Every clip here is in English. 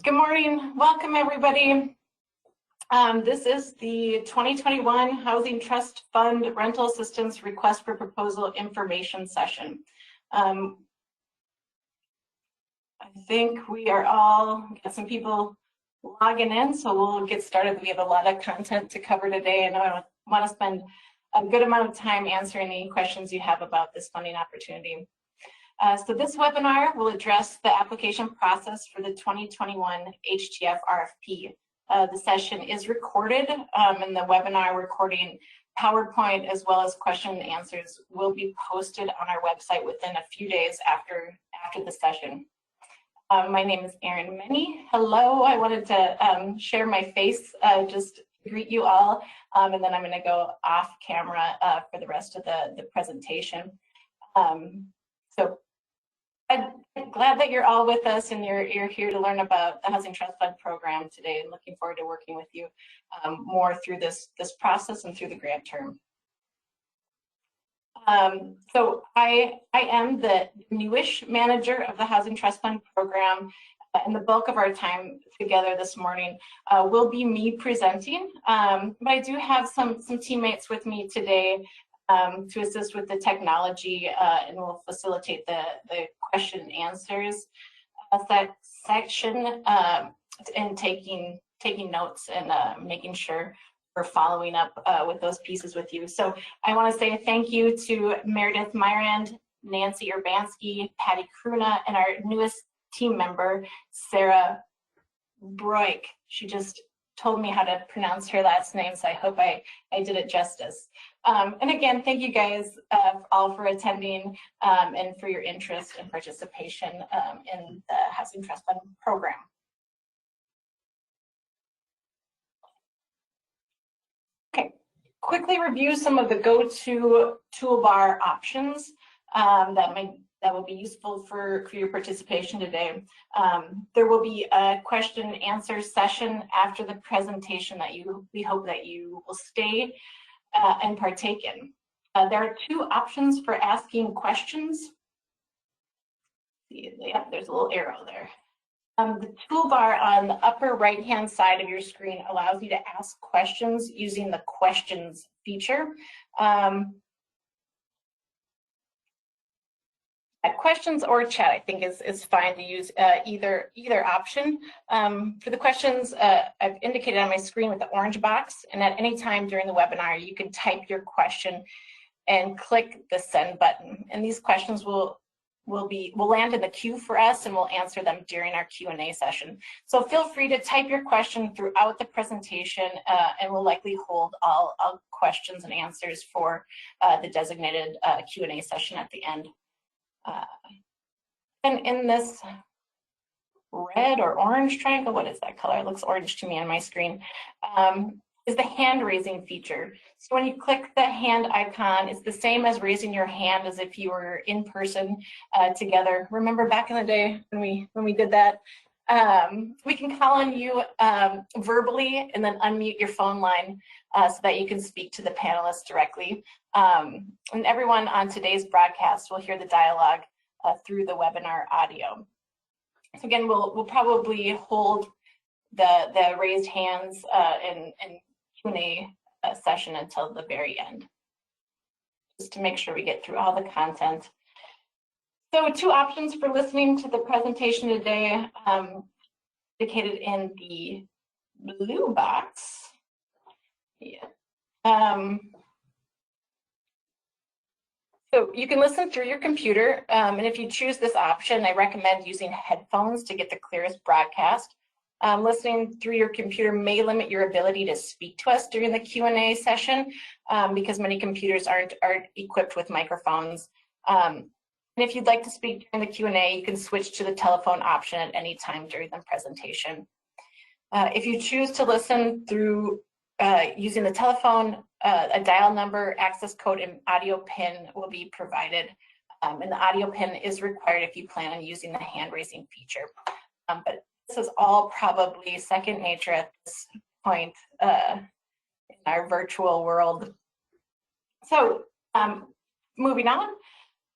Good morning. Welcome, everybody. This is the 2021 Housing Trust Fund Rental Assistance Request for Proposal Information Session. I think we are all, got some people logging in, so we'll get started. We have a lot of content to cover today, and I want to spend a good amount of time answering any questions you have about this funding opportunity. So this webinar will address the application process for the 2021 HTF RFP. The session is recorded, and the webinar recording, PowerPoint, as well as question and answers will be posted on our website within a few days after the session. My name is Erin Meny. Hello, I wanted to share my face just to greet you all, and then I'm going to go off camera for the rest of the presentation. So I'm glad that you're all with us and you're here to learn about the Housing Trust Fund program today, and looking forward to working with you more through this process and through the grant term. So I am the newish manager of the Housing Trust Fund program, and the bulk of our time together this morning will be me presenting, but I do have some teammates with me today to assist with the technology, and will facilitate the question and answers section, and taking notes and making sure we're following up with those pieces with you. So I want to say thank you to Meredith Myrand, Nancy Urbanski, Patty Kruna, and our newest team member, Sarah Broik. She just told me how to pronounce her last name, so I hope I did it justice. And again, thank you guys all for attending and for your interest and participation in the Housing Trust Fund program. Okay, quickly review some of the go-to toolbar options that will be useful for your participation today. There will be a question and answer session after the presentation that we hope that you will stay and partake in. There are two options for asking questions. Yeah, there's a little arrow there. The toolbar on the upper right-hand side of your screen allows you to ask questions using the questions feature. Questions or chat, I think, is fine to use either option. For the questions, I've indicated on my screen with the orange box, and at any time during the webinar, you can type your question and click the send button. And these questions will land in the queue for us, and we'll answer them during our Q&A session. So feel free to type your question throughout the presentation, and we'll likely hold all questions and answers for the designated Q&A session at the end. And in this red or orange triangle, what is that color? It looks orange to me on my screen, is the hand raising feature. So when you click the hand icon, it's the same as raising your hand as if you were in person together. Remember back in the day when we did that? We can call on you verbally and then unmute your phone line so that you can speak to the panelists directly. And everyone on today's broadcast will hear the dialogue through the webinar audio. So again, we'll probably hold the raised hands and Q&A session until the very end, just to make sure we get through all the content. So two options for listening to the presentation today, indicated in the blue box. Yeah. So you can listen through your computer, and if you choose this option, I recommend using headphones to get the clearest broadcast. Listening through your computer may limit your ability to speak to us during the Q&A session because many computers aren't equipped with microphones. And if you'd like to speak during the Q&A, you can switch to the telephone option at any time during the presentation. If you choose to listen through using the telephone, a dial number, access code, and audio pin will be provided. And the audio pin is required if you plan on using the hand raising feature. But this is all probably second nature at this point in our virtual world. So moving on,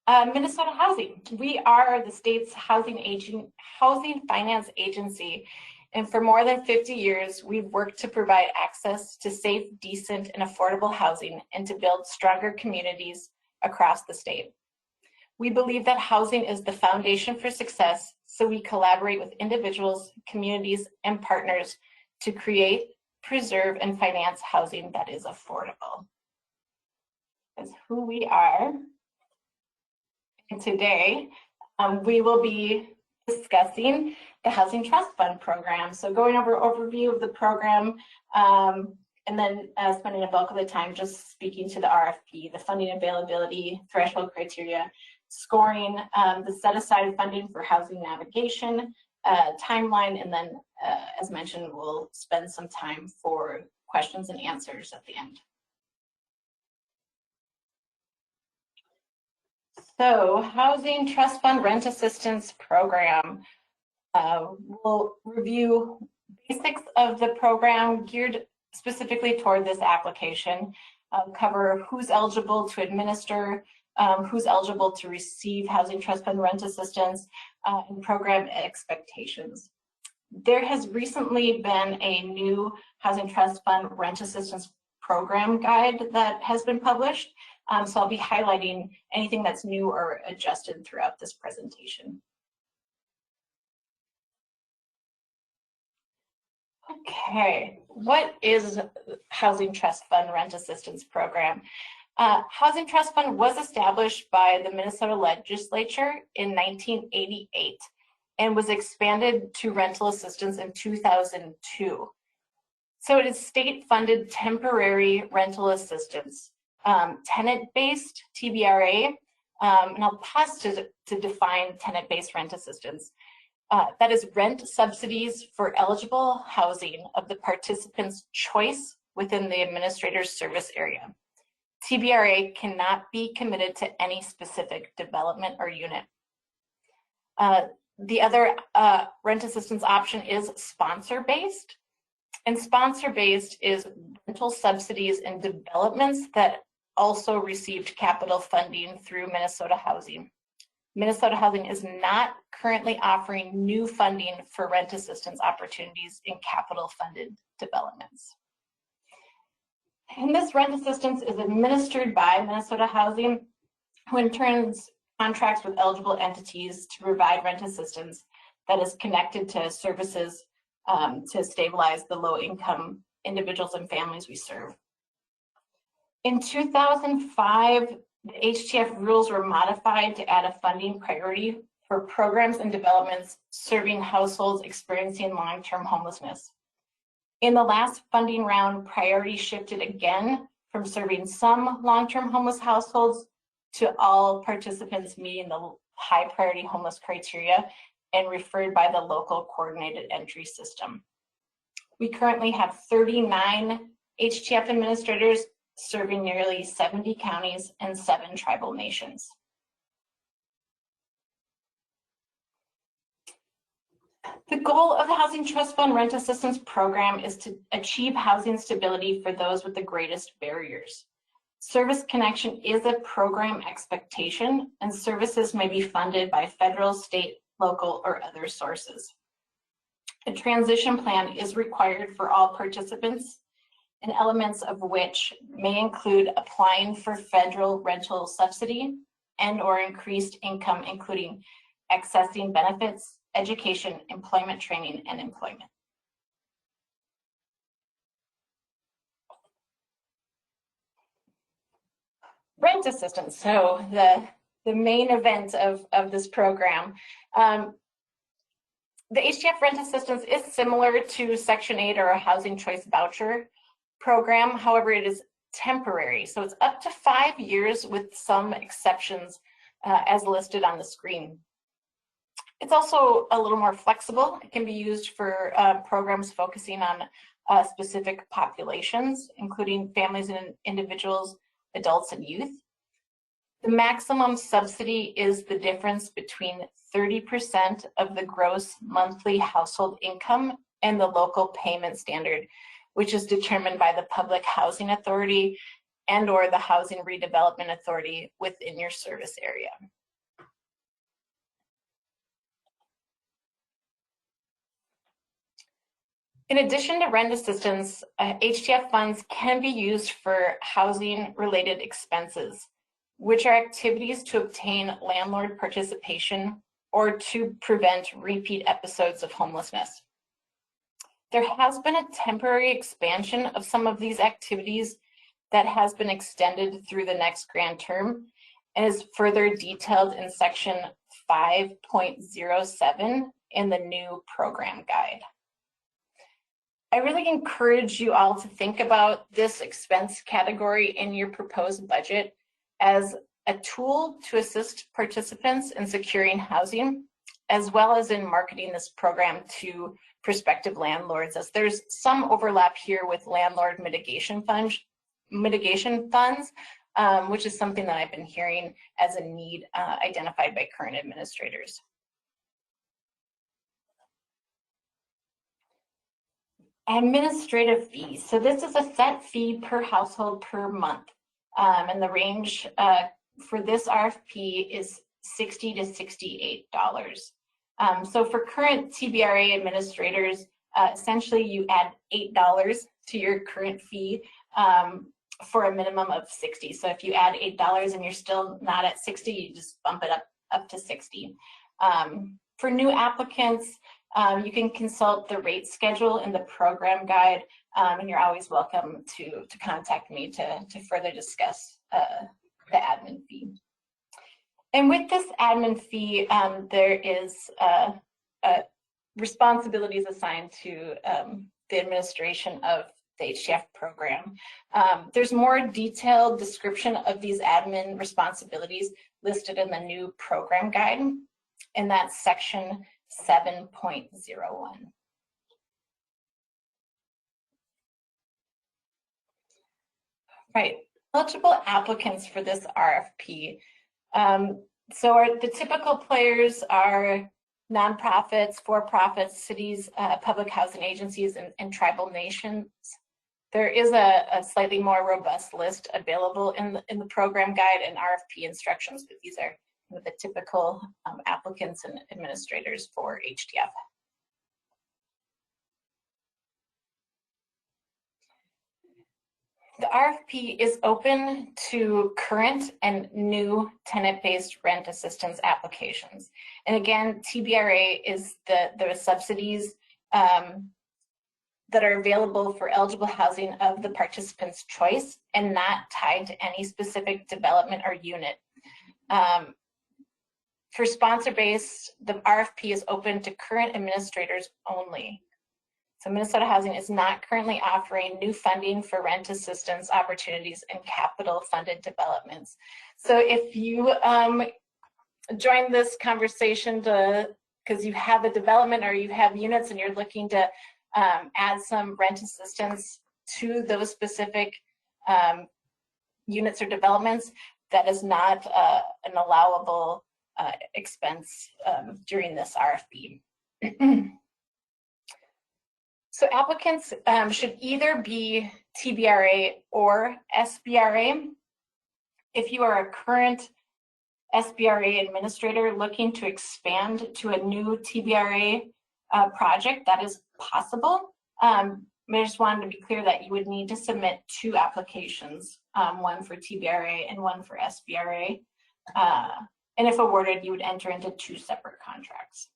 Minnesota Housing. We are the state's housing finance agency, And for more than 50 years, we've worked to provide access to safe, decent, and affordable housing and to build stronger communities across the state. We believe that housing is the foundation for success, so we collaborate with individuals, communities, and partners to create, preserve, and finance housing that is affordable. That's who we are. And today, we will be discussing the Housing Trust Fund program. So going over overview of the program, and then spending a bulk of the time just speaking to the RFP, the funding availability, threshold criteria, scoring, the set-aside funding for housing navigation, timeline, and then, as mentioned, we'll spend some time for questions and answers at the end. So, Housing Trust Fund Rent Assistance Program. We'll review basics of the program geared specifically toward this application, cover who's eligible to administer, who's eligible to receive Housing Trust Fund rent assistance, and program expectations. There has recently been a new Housing Trust Fund rent assistance program guide that has been published, so I'll be highlighting anything that's new or adjusted throughout this presentation. Okay, what is Housing Trust Fund Rent Assistance Program? Housing Trust Fund was established by the Minnesota legislature in 1988 and was expanded to rental assistance in 2002. So it is state-funded temporary rental assistance, tenant-based TBRA, and I'll pause to define tenant-based rent assistance. That is rent subsidies for eligible housing of the participant's choice within the administrator's service area. TBRA cannot be committed to any specific development or unit. The other rent assistance option is sponsor-based, and sponsor-based is rental subsidies in developments that also received capital funding through Minnesota Housing. Minnesota Housing is not currently offering new funding for rent assistance opportunities in capital funded developments. And this rent assistance is administered by Minnesota Housing, who in turn contracts with eligible entities to provide rent assistance that is connected to services to stabilize the low income individuals and families we serve. In 2005, the HTF rules were modified to add a funding priority for programs and developments serving households experiencing long-term homelessness. In the last funding round, priority shifted again from serving some long-term homeless households to all participants meeting the high priority homeless criteria and referred by the local coordinated entry system. We currently have 39 HTF administrators serving nearly 70 counties and 7 tribal nations. The goal of the Housing Trust Fund Rent Assistance Program is to achieve housing stability for those with the greatest barriers. Service connection is a program expectation, and services may be funded by federal, state, local, or other sources. A transition plan is required for all participants, and elements of which may include applying for federal rental subsidy and/or increased income, including accessing benefits, education, employment training, and employment. Rent assistance, so the main event of this program. The HTF rent assistance is similar to Section 8 or a housing choice voucher program. However, it is temporary, so it's up to 5 years with some exceptions as listed on the screen. It's also a little more flexible. It can be used for programs focusing on specific populations, including families and individuals, adults, and youth. The maximum subsidy is the difference between 30% of the gross monthly household income and the local payment standard, which is determined by the Public Housing Authority and/or the Housing Redevelopment Authority within your service area. In addition to rent assistance, HTF funds can be used for housing-related expenses, which are activities to obtain landlord participation or to prevent repeat episodes of homelessness. There has been a temporary expansion of some of these activities that has been extended through the next grant term and is further detailed in section 5.07 in the new program guide. I really encourage you all to think about this expense category in your proposed budget as a tool to assist participants in securing housing, as well as in marketing this program to prospective landlords, as there's some overlap here with landlord mitigation funds, which is something that I've been hearing as a need identified by current administrators. Administrative fees. So this is a set fee per household per month. And the range for this RFP is $60 to $68. So for current TBRA administrators, essentially you add $8 to your current fee for a minimum of $60. So if you add $8 and you're still not at $60, you just bump it up to $60. For new applicants, you can consult the rate schedule in the program guide, and you're always welcome to contact me to further discuss the admin fee. And with this admin fee, there is responsibilities assigned to the administration of the HTF program. There's more detailed description of these admin responsibilities listed in the new program guide, and that's section 7.01. Right, eligible applicants for this RFP. So the typical players are nonprofits, for-profits, cities, public housing agencies, and tribal nations. There is a slightly more robust list available in the program guide and RFP instructions, but these are the typical applicants and administrators for HTF. The RFP is open to current and new tenant-based rent assistance applications. And again, TBRA is the subsidies that are available for eligible housing of the participant's choice and not tied to any specific development or unit. For sponsor-based, the RFP is open to current administrators only. So Minnesota Housing is not currently offering new funding for rent assistance opportunities and capital funded developments. So if you join this conversation because you have a development or you have units and you're looking to add some rent assistance to those specific units or developments, that is not an allowable expense during this RFP. So applicants should either be TBRA or SBRA. If you are a current SBRA administrator looking to expand to a new TBRA project, that is possible. I just wanted to be clear that you would need to submit 2 applications, one for TBRA and one for SBRA. And if awarded, you would enter into 2 separate contracts.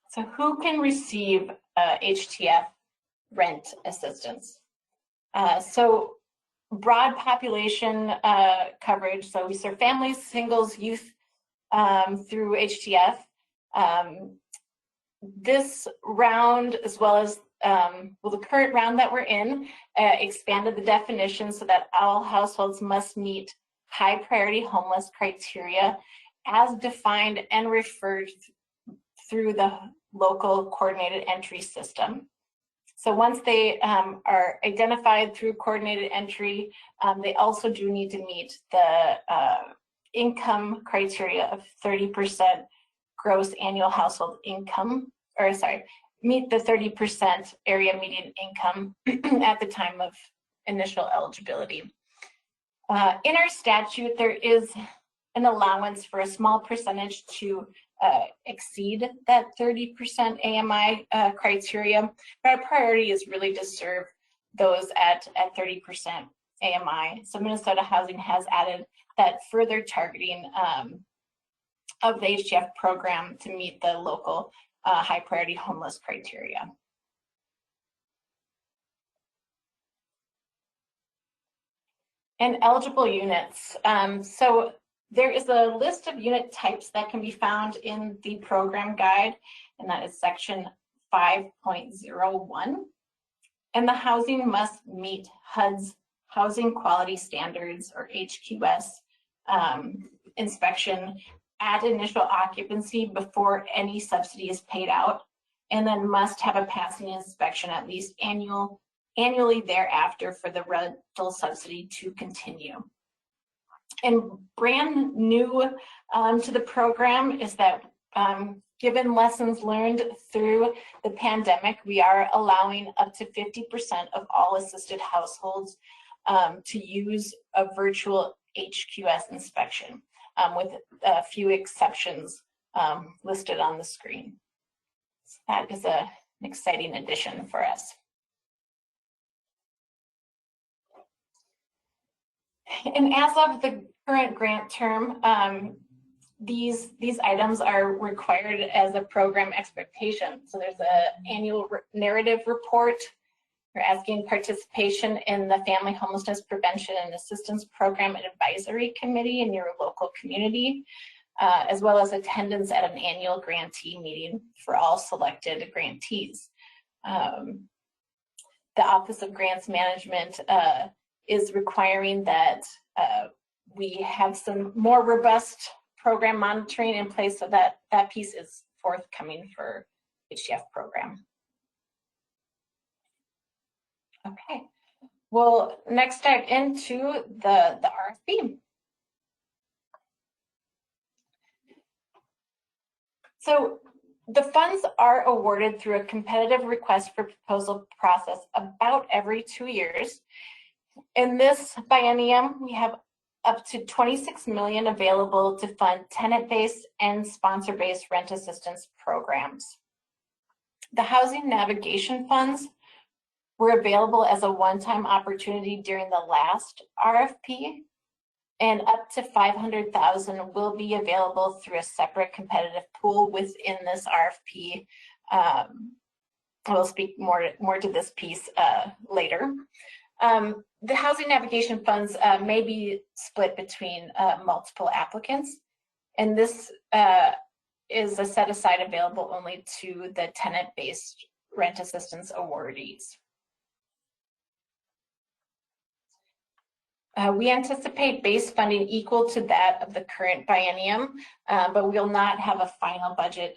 So who can receive HTF rent assistance? So broad population coverage. So we serve families, singles, youth through HTF. This round, as well as the current round that we're in, expanded the definition so that all households must meet high priority homeless criteria as defined and referred through the local coordinated entry system. So once they are identified through coordinated entry, they also do need to meet the income criteria of 30% gross annual household income, or sorry, meet the 30% area median income at the time of initial eligibility. In our statute, there is an allowance for a small percentage to exceed that 30% AMI criteria. But our priority is really to serve those at 30% AMI. So Minnesota Housing has added that further targeting of the HTF program to meet the local high priority homeless criteria. And eligible units. So there is a list of unit types that can be found in the program guide, and that is section 5.01. And the housing must meet HUD's Housing Quality Standards, or HQS, inspection at initial occupancy before any subsidy is paid out, and then must have a passing inspection at least annually thereafter for the rental subsidy to continue. And brand new to the program is that given lessons learned through the pandemic, we are allowing up to 50% of all assisted households to use a virtual HQS inspection, with a few exceptions listed on the screen. So that is an exciting addition for us. And as of the current grant term, these items are required as a program expectation. So there's an annual narrative report. You're asking participation in the Family Homelessness Prevention and Assistance Program and Advisory Committee in your local community, as well as attendance at an annual grantee meeting for all selected grantees. The Office of Grants Management is requiring that we have some more robust program monitoring in place, so that that piece is forthcoming for HTF program. Okay, we'll next dive into the RFP. So the funds are awarded through a competitive request for proposal process about every 2 years. In this biennium, we have up to $26 million available to fund tenant-based and sponsor-based rent assistance programs. The housing navigation funds were available as a one-time opportunity during the last RFP, and up to $500,000 will be available through a separate competitive pool within this RFP. We'll speak more to this piece later. The housing navigation funds may be split between multiple applicants, and this is a set aside available only to the tenant-based rent assistance awardees. We anticipate base funding equal to that of the current biennium, but we'll not have a final budget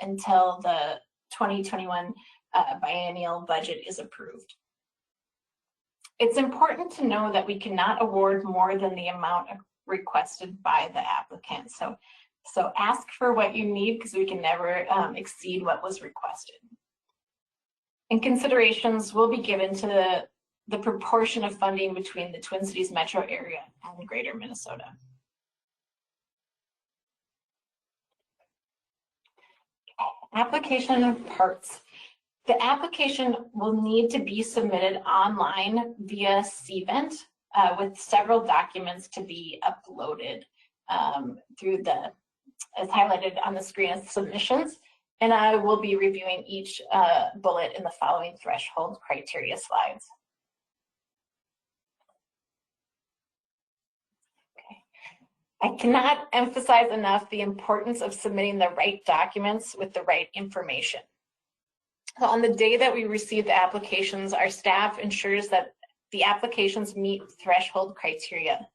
until the 2021 biennial budget is approved. It's important to know that we cannot award more than the amount requested by the applicant. So ask for what you need, because we can never exceed what was requested. And considerations will be given to the proportion of funding between the Twin Cities metro area and greater Minnesota. Application parts. The application will need to be submitted online via CVent with several documents to be uploaded through as highlighted on the screen as submissions. And I will be reviewing each bullet in the following threshold criteria slides. I cannot emphasize enough the importance of submitting the right documents with the right information. So on the day that we receive the applications, our staff ensures that the applications meet threshold criteria.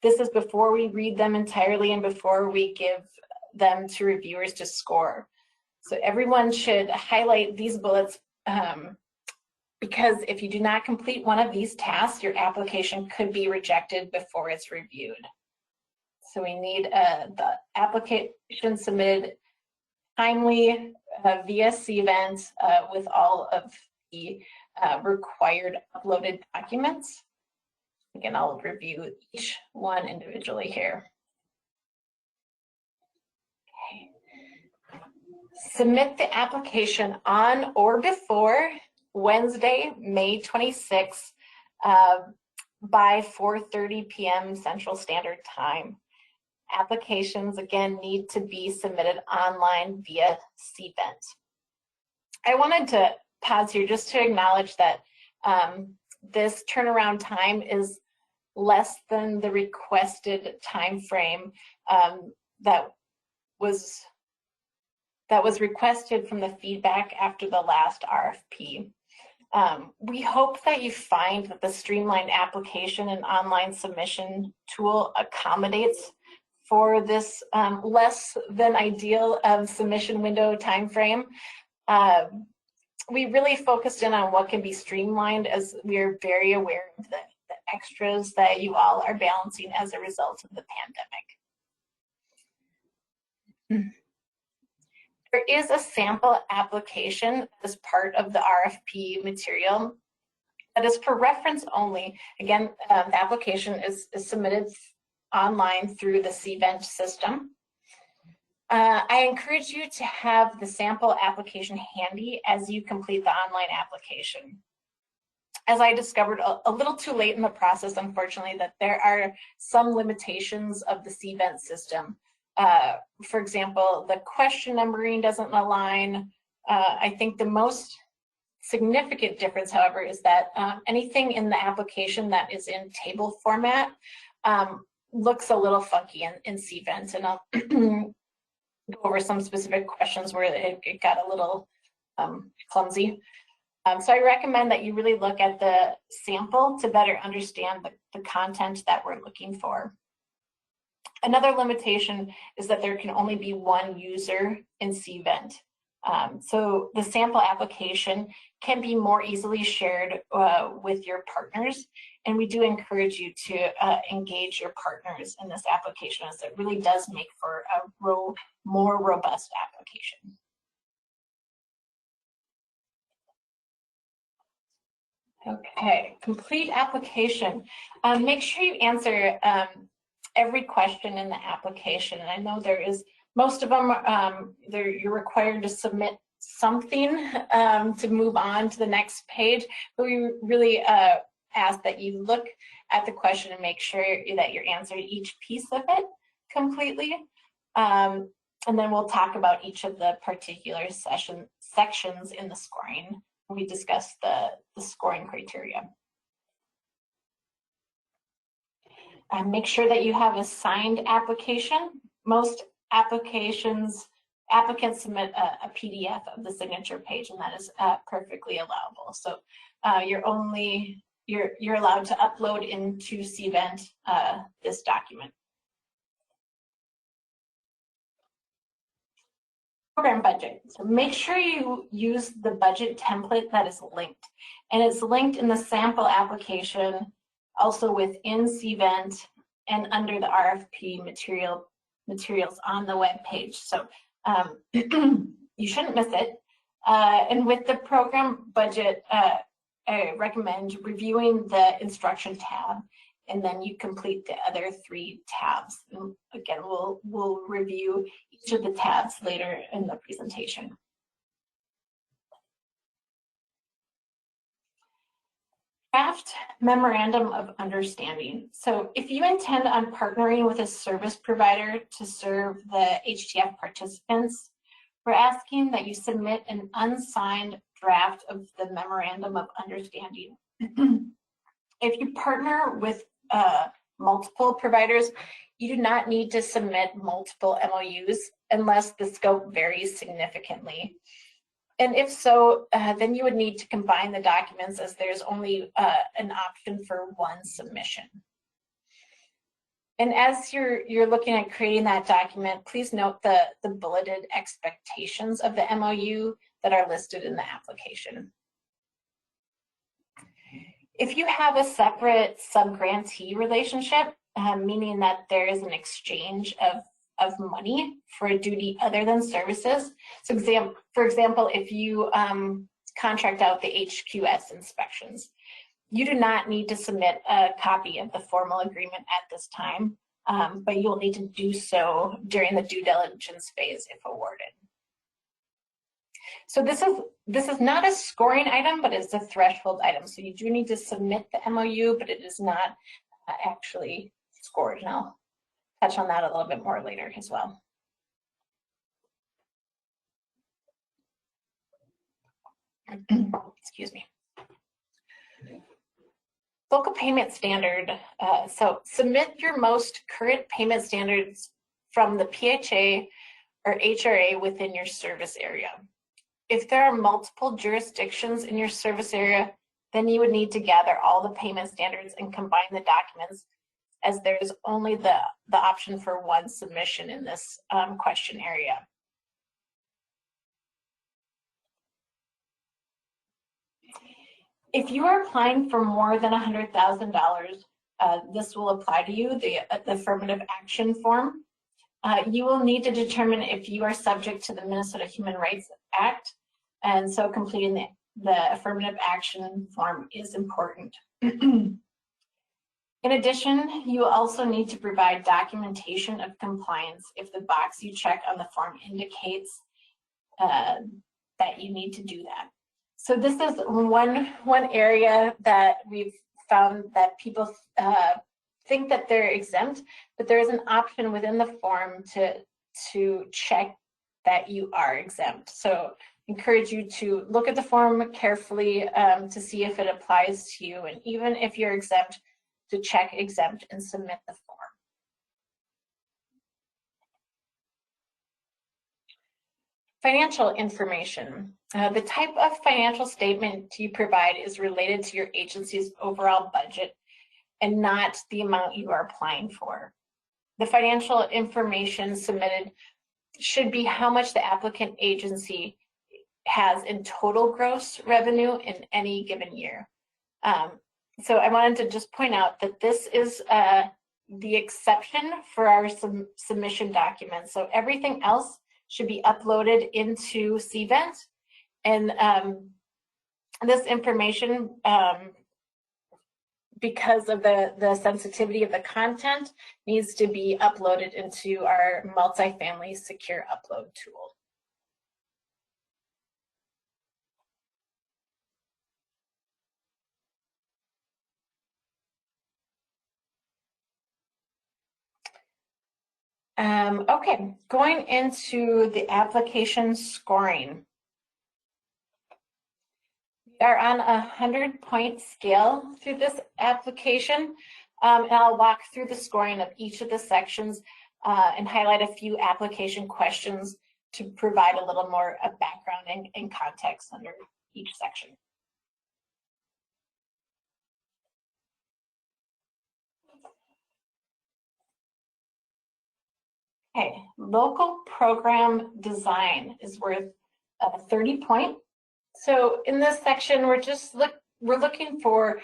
This is before we read them entirely and before we give them to reviewers to score. So everyone should highlight these bullets because if you do not complete one of these tasks, your application could be rejected before it's reviewed. So we need the application submitted timely via CVent with all of the required uploaded documents. Again, I'll review each one individually here. Okay. Submit the application on or before Wednesday, May 26th by 4:30 p.m. Central Standard Time. Applications, again, need to be submitted online via CVent. I wanted to pause here just to acknowledge that this turnaround time is less than the requested time frame that was requested from the feedback after the last RFP. We hope that you find that the streamlined application and online submission tool accommodates for this less than ideal submission window timeframe. We really focused in on what can be streamlined, as we are very aware of the extras that you all are balancing as a result of the pandemic. There is a sample application as part of the RFP material that is for reference only. Again, the application is submitted online through the CVent system. I encourage you to have the sample application handy as you complete the online application. As I discovered a little too late in the process, unfortunately, that there are some limitations of the CVent system. For example, the question numbering doesn't align. I think the most significant difference, however, is that anything in the application that is in table format looks a little funky in CVent, and I'll go over some specific questions where it got a little clumsy. So I recommend that you really look at the sample to better understand the content that we're looking for. Another limitation is that there can only be one user in CVent. So the sample application can be more easily shared with your partners, and we do encourage you to engage your partners in this application, as it really does make for a more robust application. Okay, complete application. Make sure you answer every question in the application. And I know there is, most of them, you're required to submit something to move on to the next page, but we really ask that you look at the question and make sure that you're answering each piece of it completely. And then we'll talk about each of the particular sections in the scoring. We discuss the scoring criteria. Make sure that you have a signed application. Most applicants submit a PDF of the signature page, and that is perfectly allowable. So you're allowed to upload into CVent this document. Program budget. So make sure you use the budget template that is linked, and it's linked in the sample application, also within CVent and under the RFP materials on the web page. So you shouldn't miss it. And with the program budget, I recommend reviewing the instruction tab, and then you complete the other 3 tabs. And again, we'll review each of the tabs later in the presentation. Draft memorandum of understanding. So if you intend on partnering with a service provider to serve the HTF participants, we're asking that you submit an unsigned draft of the memorandum of understanding. If you partner with multiple providers, you do not need to submit multiple MOUs unless the scope varies significantly. And if so, then you would need to combine the documents, as there's only an option for one submission. And as you're looking at creating that document, please note the bulleted expectations of the MOU that are listed in the application. If you have a separate sub-grantee relationship, meaning that there is an exchange of money for a duty other than services. So for example, if you contract out the HQS inspections, you do not need to submit a copy of the formal agreement at this time, but you'll need to do so during the due diligence phase if awarded. So this is not a scoring item, but it's a threshold item. So you do need to submit the MOU, but it is not actually scored. And I'll touch on that a little bit more later as well. Excuse me. Local payment standard. So submit your most current payment standards from the PHA or HRA within your service area. If there are multiple jurisdictions in your service area, then you would need to gather all the payment standards and combine the documents, as there is only the option for one submission in this question area. If you are applying for more than $100,000, this will apply to you, the affirmative action form. You will need to determine if you are subject to the Minnesota Human Rights Act, and so completing the affirmative action form is important. In addition, you also need to provide documentation of compliance if the box you check on the form indicates that you need to do that. So this is one area that we've found that people think that they're exempt, but there is an option within the form to check that you are exempt. So encourage you to look at the form carefully to see if it applies to you, and even if you're exempt, to check exempt and submit the form. Financial information. The type of financial statement you provide is related to your agency's overall budget and not the amount you are applying for. The financial information submitted should be how much the applicant agency has in total gross revenue in any given year. So I wanted to just point out that this is the exception for our submission documents. So everything else should be uploaded into CVent, and this information, because of the sensitivity of the content, needs to be uploaded into our multifamily secure upload tool. Okay, going into the application scoring. We are on a 100-point scale through this application, and I'll walk through the scoring of each of the sections and highlight a few application questions to provide a little more background and context under each section. Okay, local program design is worth 30 points. So in this section, we're looking for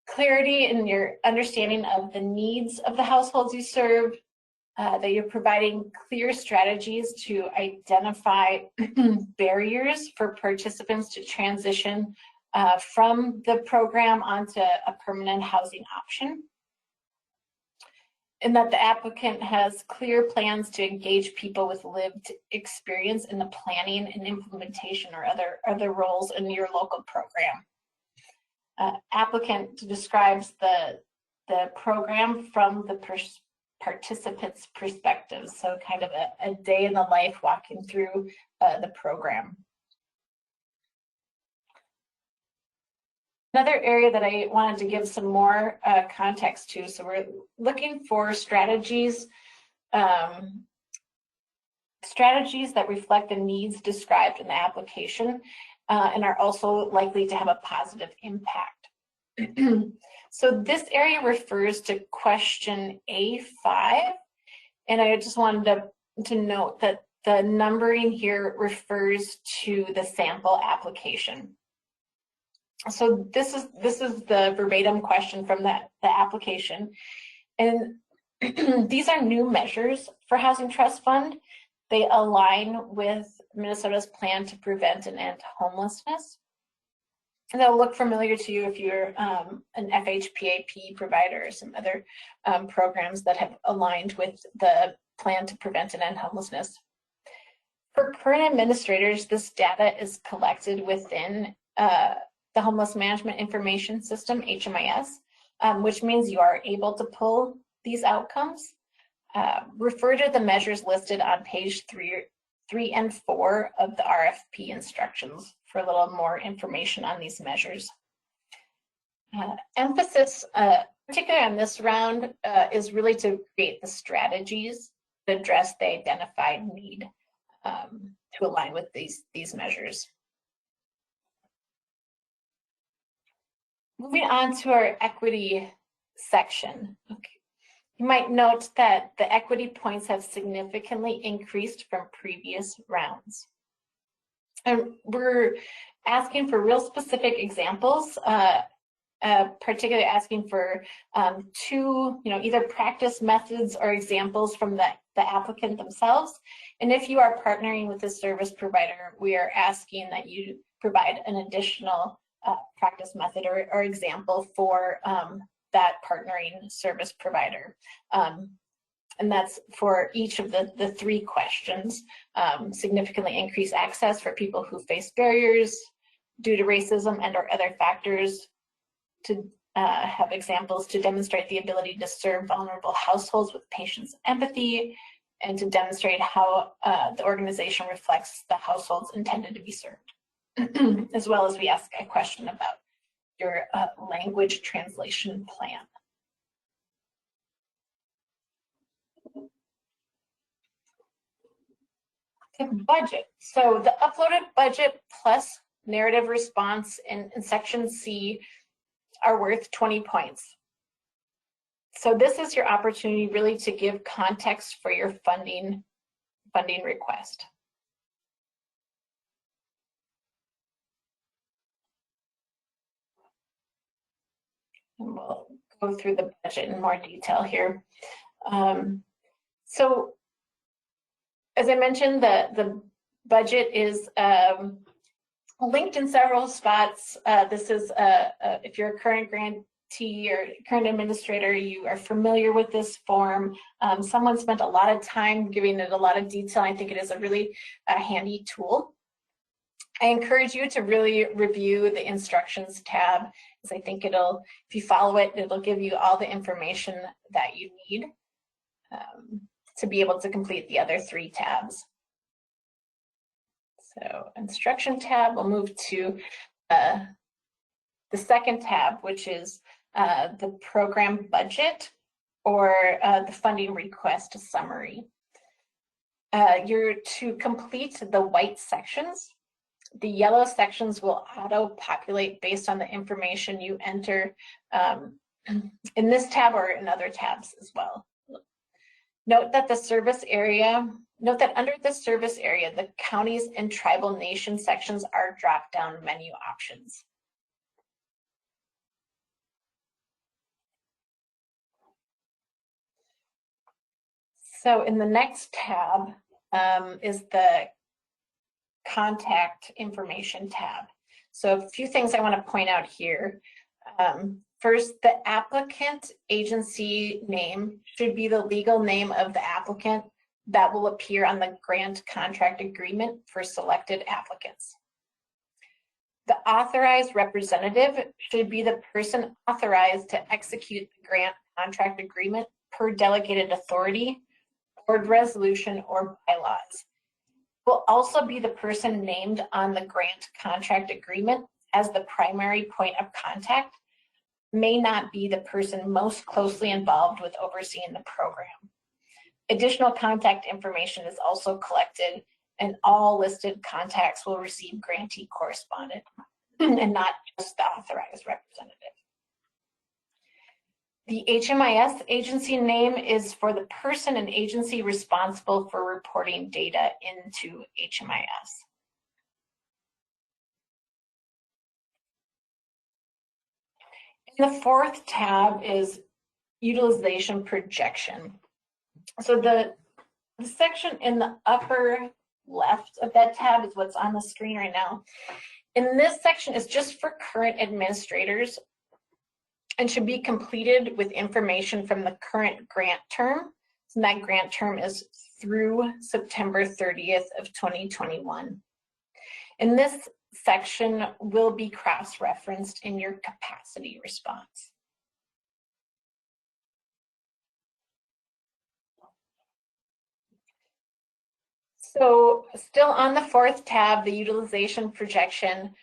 clarity in your understanding of the needs of the households you serve, that you're providing clear strategies to identify barriers for participants to transition from the program onto a permanent housing option, and that the applicant has clear plans to engage people with lived experience in the planning and implementation or other roles in your local program. Applicant describes the program from the participant's perspective, so kind of a day in the life walking through the program. Another area that I wanted to give some more context to, so we're looking for strategies that reflect the needs described in the application and are also likely to have a positive impact. So this area refers to question A5, and I just wanted to note that the numbering here refers to the sample application. So this is the verbatim question from the application, and these are new measures for Housing Trust Fund. They align with Minnesota's plan to prevent and end homelessness. And they'll look familiar to you if you're an FHPAP provider or some other programs that have aligned with the plan to prevent and end homelessness. For current administrators, this data is collected within the Homeless Management Information System, HMIS, which means you are able to pull these outcomes. Refer to the measures listed on page 3 and 4 of the RFP instructions for a little more information on these measures. Emphasis, particularly on this round, is really to create the strategies to address the identified need to align with these measures. Moving on to our equity section. Okay. You might note that the equity points have significantly increased from previous rounds. And we're asking for real specific examples, particularly asking for two, either practice methods or examples from the applicant themselves. And if you are partnering with a service provider, we are asking that you provide an additional practice method or example for that partnering service provider. And that's for each of the 3 questions. Significantly increase access for people who face barriers due to racism and or other factors, to have examples to demonstrate the ability to serve vulnerable households with patience and empathy, and to demonstrate how the organization reflects the households intended to be served. As well as we ask a question about your language translation plan. The budget. So the uploaded budget plus narrative response in section C are worth 20 points. So this is your opportunity really to give context for your funding request. And we'll go through the budget in more detail here. So as I mentioned, the budget is linked in several spots. This is, if you're a current grantee or current administrator, you are familiar with this form. Someone spent a lot of time giving it a lot of detail. I think it is a really handy tool. I encourage you to really review the instructions tab, because I think it'll, if you follow it, it'll give you all the information that you need to be able to complete the other 3 tabs. So instruction tab, we'll move to the second tab, which is the program budget or the funding request summary. You're to complete the white sections. The yellow sections will auto-populate based on the information you enter in this tab or in other tabs as well. Note that under the service area, the counties and tribal nation sections are drop-down menu options. So in the next tab is the contact information tab. So a few things I want to point out here. First, the applicant agency name should be the legal name of the applicant that will appear on the grant contract agreement for selected applicants. The authorized representative should be the person authorized to execute the grant contract agreement per delegated authority, board resolution, or bylaws. Will also be the person named on the grant contract agreement as the primary point of contact, may not be the person most closely involved with overseeing the program. Additional contact information is also collected, and all listed contacts will receive grantee correspondent and not just the authorized representative. The HMIS agency name is for the person and agency responsible for reporting data into HMIS. The 4th tab is utilization projection. So the section in the upper left of that tab is what's on the screen right now. In this section is just for current administrators and should be completed with information from the current grant term. So that grant term is through September 30th of 2021. And this section will be cross-referenced in your capacity response. So still on the fourth tab, the utilization projection,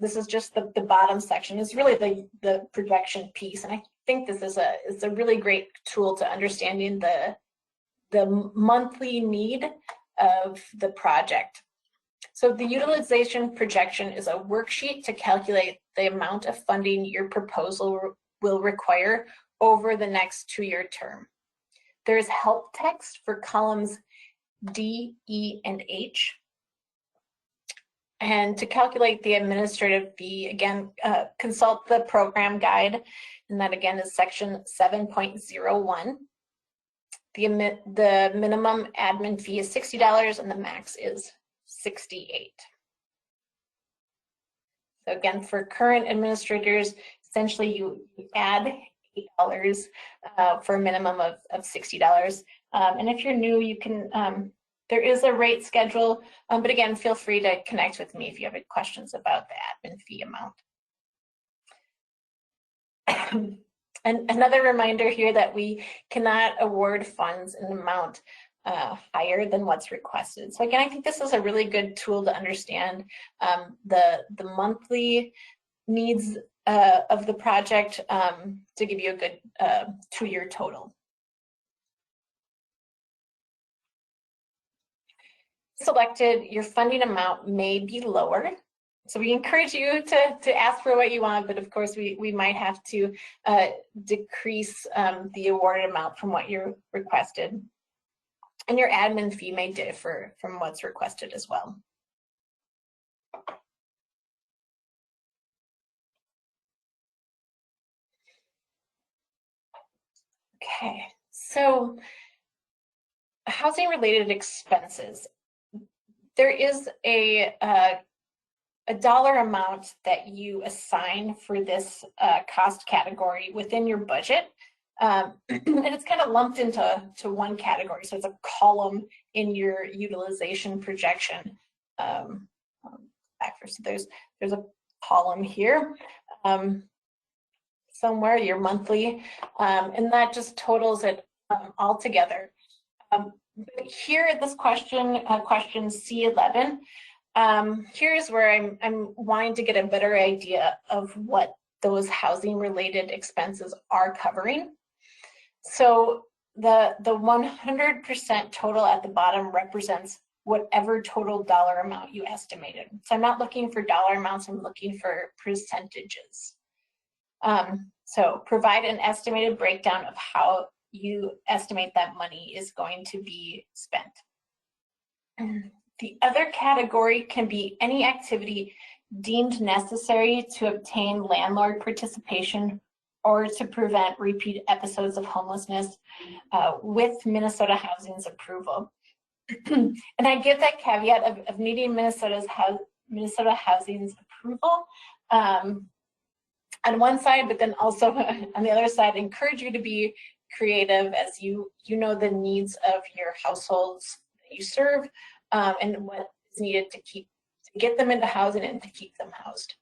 this is just the bottom section. It's really the projection piece. And I think this is a really great tool to understanding the monthly need of the project. So the utilization projection is a worksheet to calculate the amount of funding your proposal will require over the next 2-year term. There's help text for columns D, E, and H. And to calculate the administrative fee, again, consult the program guide, and that again is section 7.01. The minimum admin fee is $60 and the max is $68. So again, for current administrators, essentially you add $8 for a minimum of $60. And if you're new, you can, there is a rate schedule, but again, feel free to connect with me if you have any questions about the admin fee amount. And another reminder here that we cannot award funds in an amount higher than what's requested. So again, I think this is a really good tool to understand the monthly needs of the project to give you a good 2-year total. Selected, your funding amount may be lower. So we encourage you to ask for what you want, but of course we might have to decrease the awarded amount from what you requested. And your admin fee may differ from what's requested as well. Okay, so housing related expenses. There is a dollar amount that you assign for this cost category within your budget. And it's kind of lumped into one category. So it's a column in your utilization projection. So there's a column here somewhere, your monthly, and that just totals it all together. But here at this question, question C11, here's where I'm wanting to get a better idea of what those housing related expenses are covering. So the 100% total at the bottom represents whatever total dollar amount you estimated. So I'm not looking for dollar amounts, I'm looking for percentages. So provide an estimated breakdown of how you estimate that money is going to be spent. The other category can be any activity deemed necessary to obtain landlord participation or to prevent repeat episodes of homelessness with Minnesota Housing's approval. And I give that caveat of needing Minnesota Housing's approval on one side, but then also on the other side, encourage you to be creative as you know the needs of your households that you serve and what is needed to get them into housing and to keep them housed.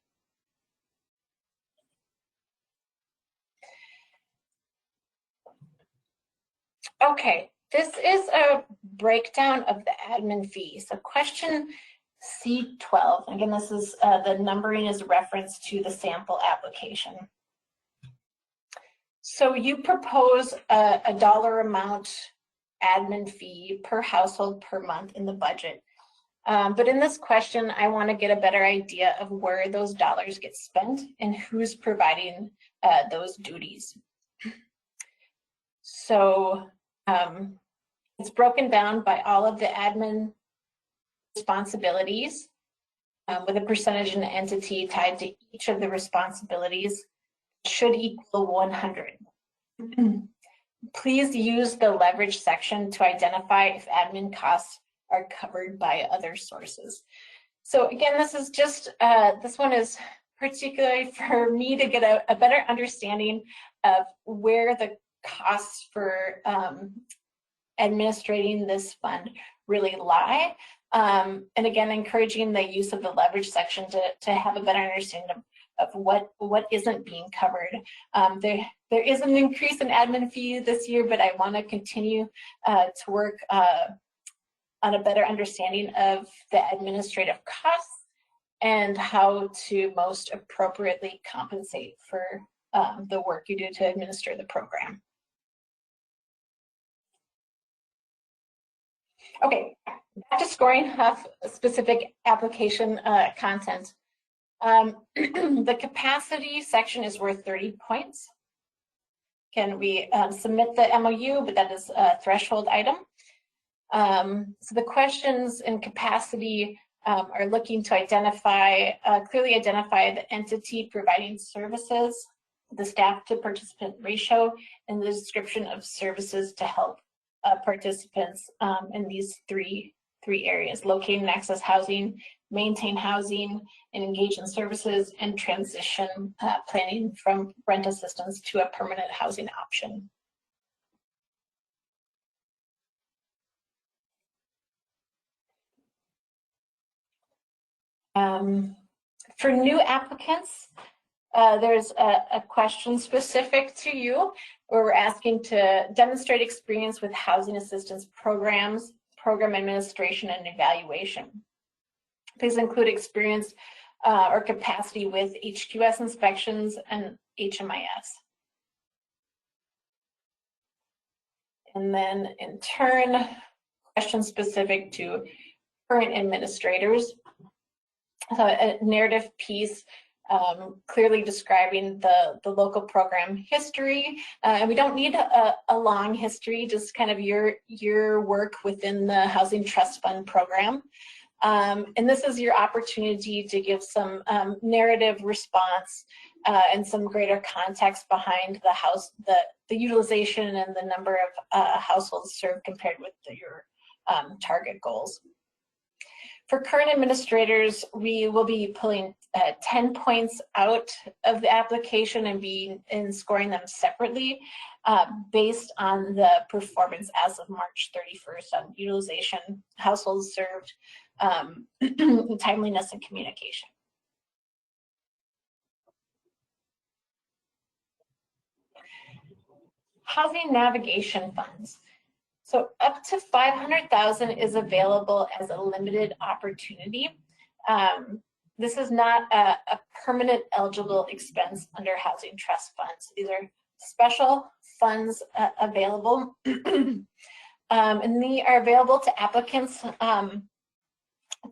Okay, this is a breakdown of the admin fee. So question C12, again, this is the numbering is referenced to the sample application. So you propose a dollar amount admin fee per household per month in the budget. But in this question, I want to get a better idea of where those dollars get spent and who's providing those duties. So it's broken down by all of the admin responsibilities with a percentage and entity tied to each of the responsibilities should equal 100. Please use the leverage section to identify if admin costs are covered by other sources. So again, this is just, this one is particularly for me to get a better understanding of where the costs for administrating this fund really lie. And again, encouraging the use of the leverage section to have a better understanding of what isn't being covered. There is an increase in admin fee this year, but I want to continue to work on a better understanding of the administrative costs and how to most appropriately compensate for the work you do to administer the program. Okay, back to scoring of specific application content. The capacity section is worth 30 points. Can we submit the MOU, but that is a threshold item. So the questions in capacity are looking to identify, clearly identify the entity providing services, the staff to participant ratio, and the description of services to help participants in these three areas: locate and access housing, maintain housing, and engage in services, and transition planning from rent assistance to a permanent housing option. For new applicants, there's a question specific to you where we're asking to demonstrate experience with housing assistance programs, program administration, and evaluation. Please include experience or capacity with HQS inspections and HMIS. And then in turn, questions specific to current administrators. So a narrative piece clearly describing the local program history. And we don't need a long history, just kind of your work within the Housing Trust Fund program. And this is your opportunity to give some narrative response and some greater context behind the utilization and the number of households served compared with your target goals. For current administrators, we will be pulling 10 points out of the application and scoring them separately based on the performance as of March 31st on utilization, households served, timeliness, and communication. Housing navigation funds. So up to $500,000 is available as a limited opportunity. This is not a permanent eligible expense under Housing Trust Funds. These are special funds available, and they are available to applicants,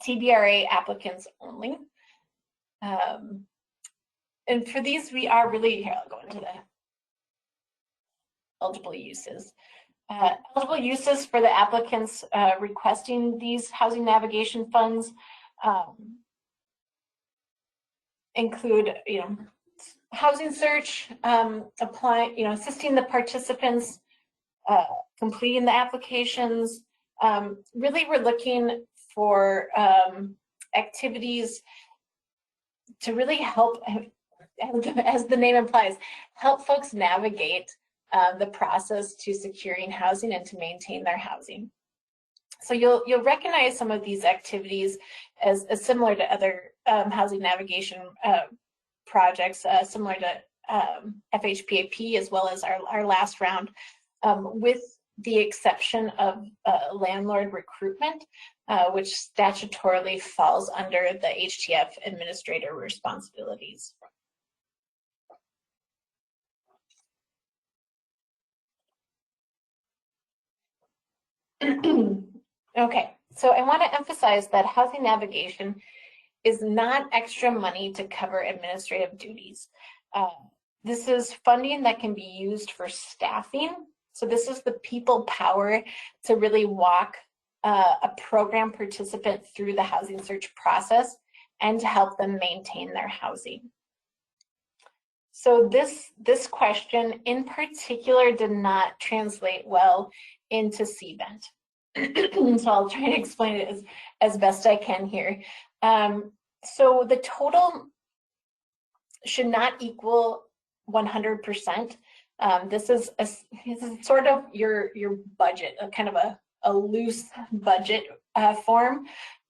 TBRA applicants only. And for these, we are really, here, I'll go into the eligible uses. Eligible uses for the applicants requesting these housing navigation funds include, housing search, assisting the participants, completing the applications. Really, we're looking for activities to really help, as the name implies, help folks navigate the process to securing housing and to maintain their housing. So you'll recognize some of these activities as similar to other housing navigation projects, similar to FHPAP as well as our last round, with the exception of landlord recruitment, which statutorily falls under the HTF administrator responsibilities. Okay, so I want to emphasize that housing navigation is not extra money to cover administrative duties. This is funding that can be used for staffing. So this is the people power to really walk a program participant through the housing search process and to help them maintain their housing. So this question in particular did not translate well into CVent. So I'll try to explain it as best I can here. So the total should not equal 100%. This is sort of your budget, a kind of a loose budget form.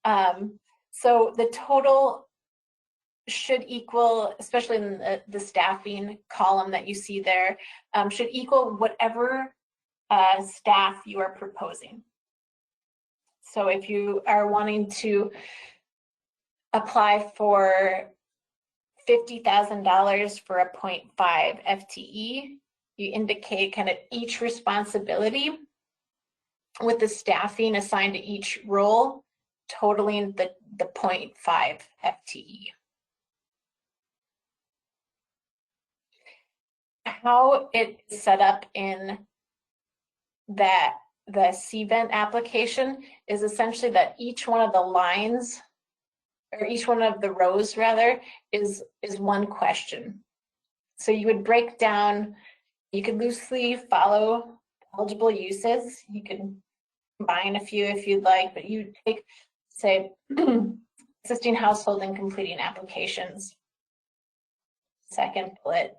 So the total should equal, especially in the staffing column that you see there, should equal whatever staff you are proposing. So if you are wanting to apply for $50,000 for a 0.5 FTE, you indicate kind of each responsibility with the staffing assigned to each role, totaling the 0.5 FTE. How it is set up in that the CVent application is essentially that each one of the lines, or each one of the rows rather, is one question. So you would break down, you could loosely follow eligible uses. You can combine a few if you'd like, but you take, say, assisting household in completing applications, second bullet,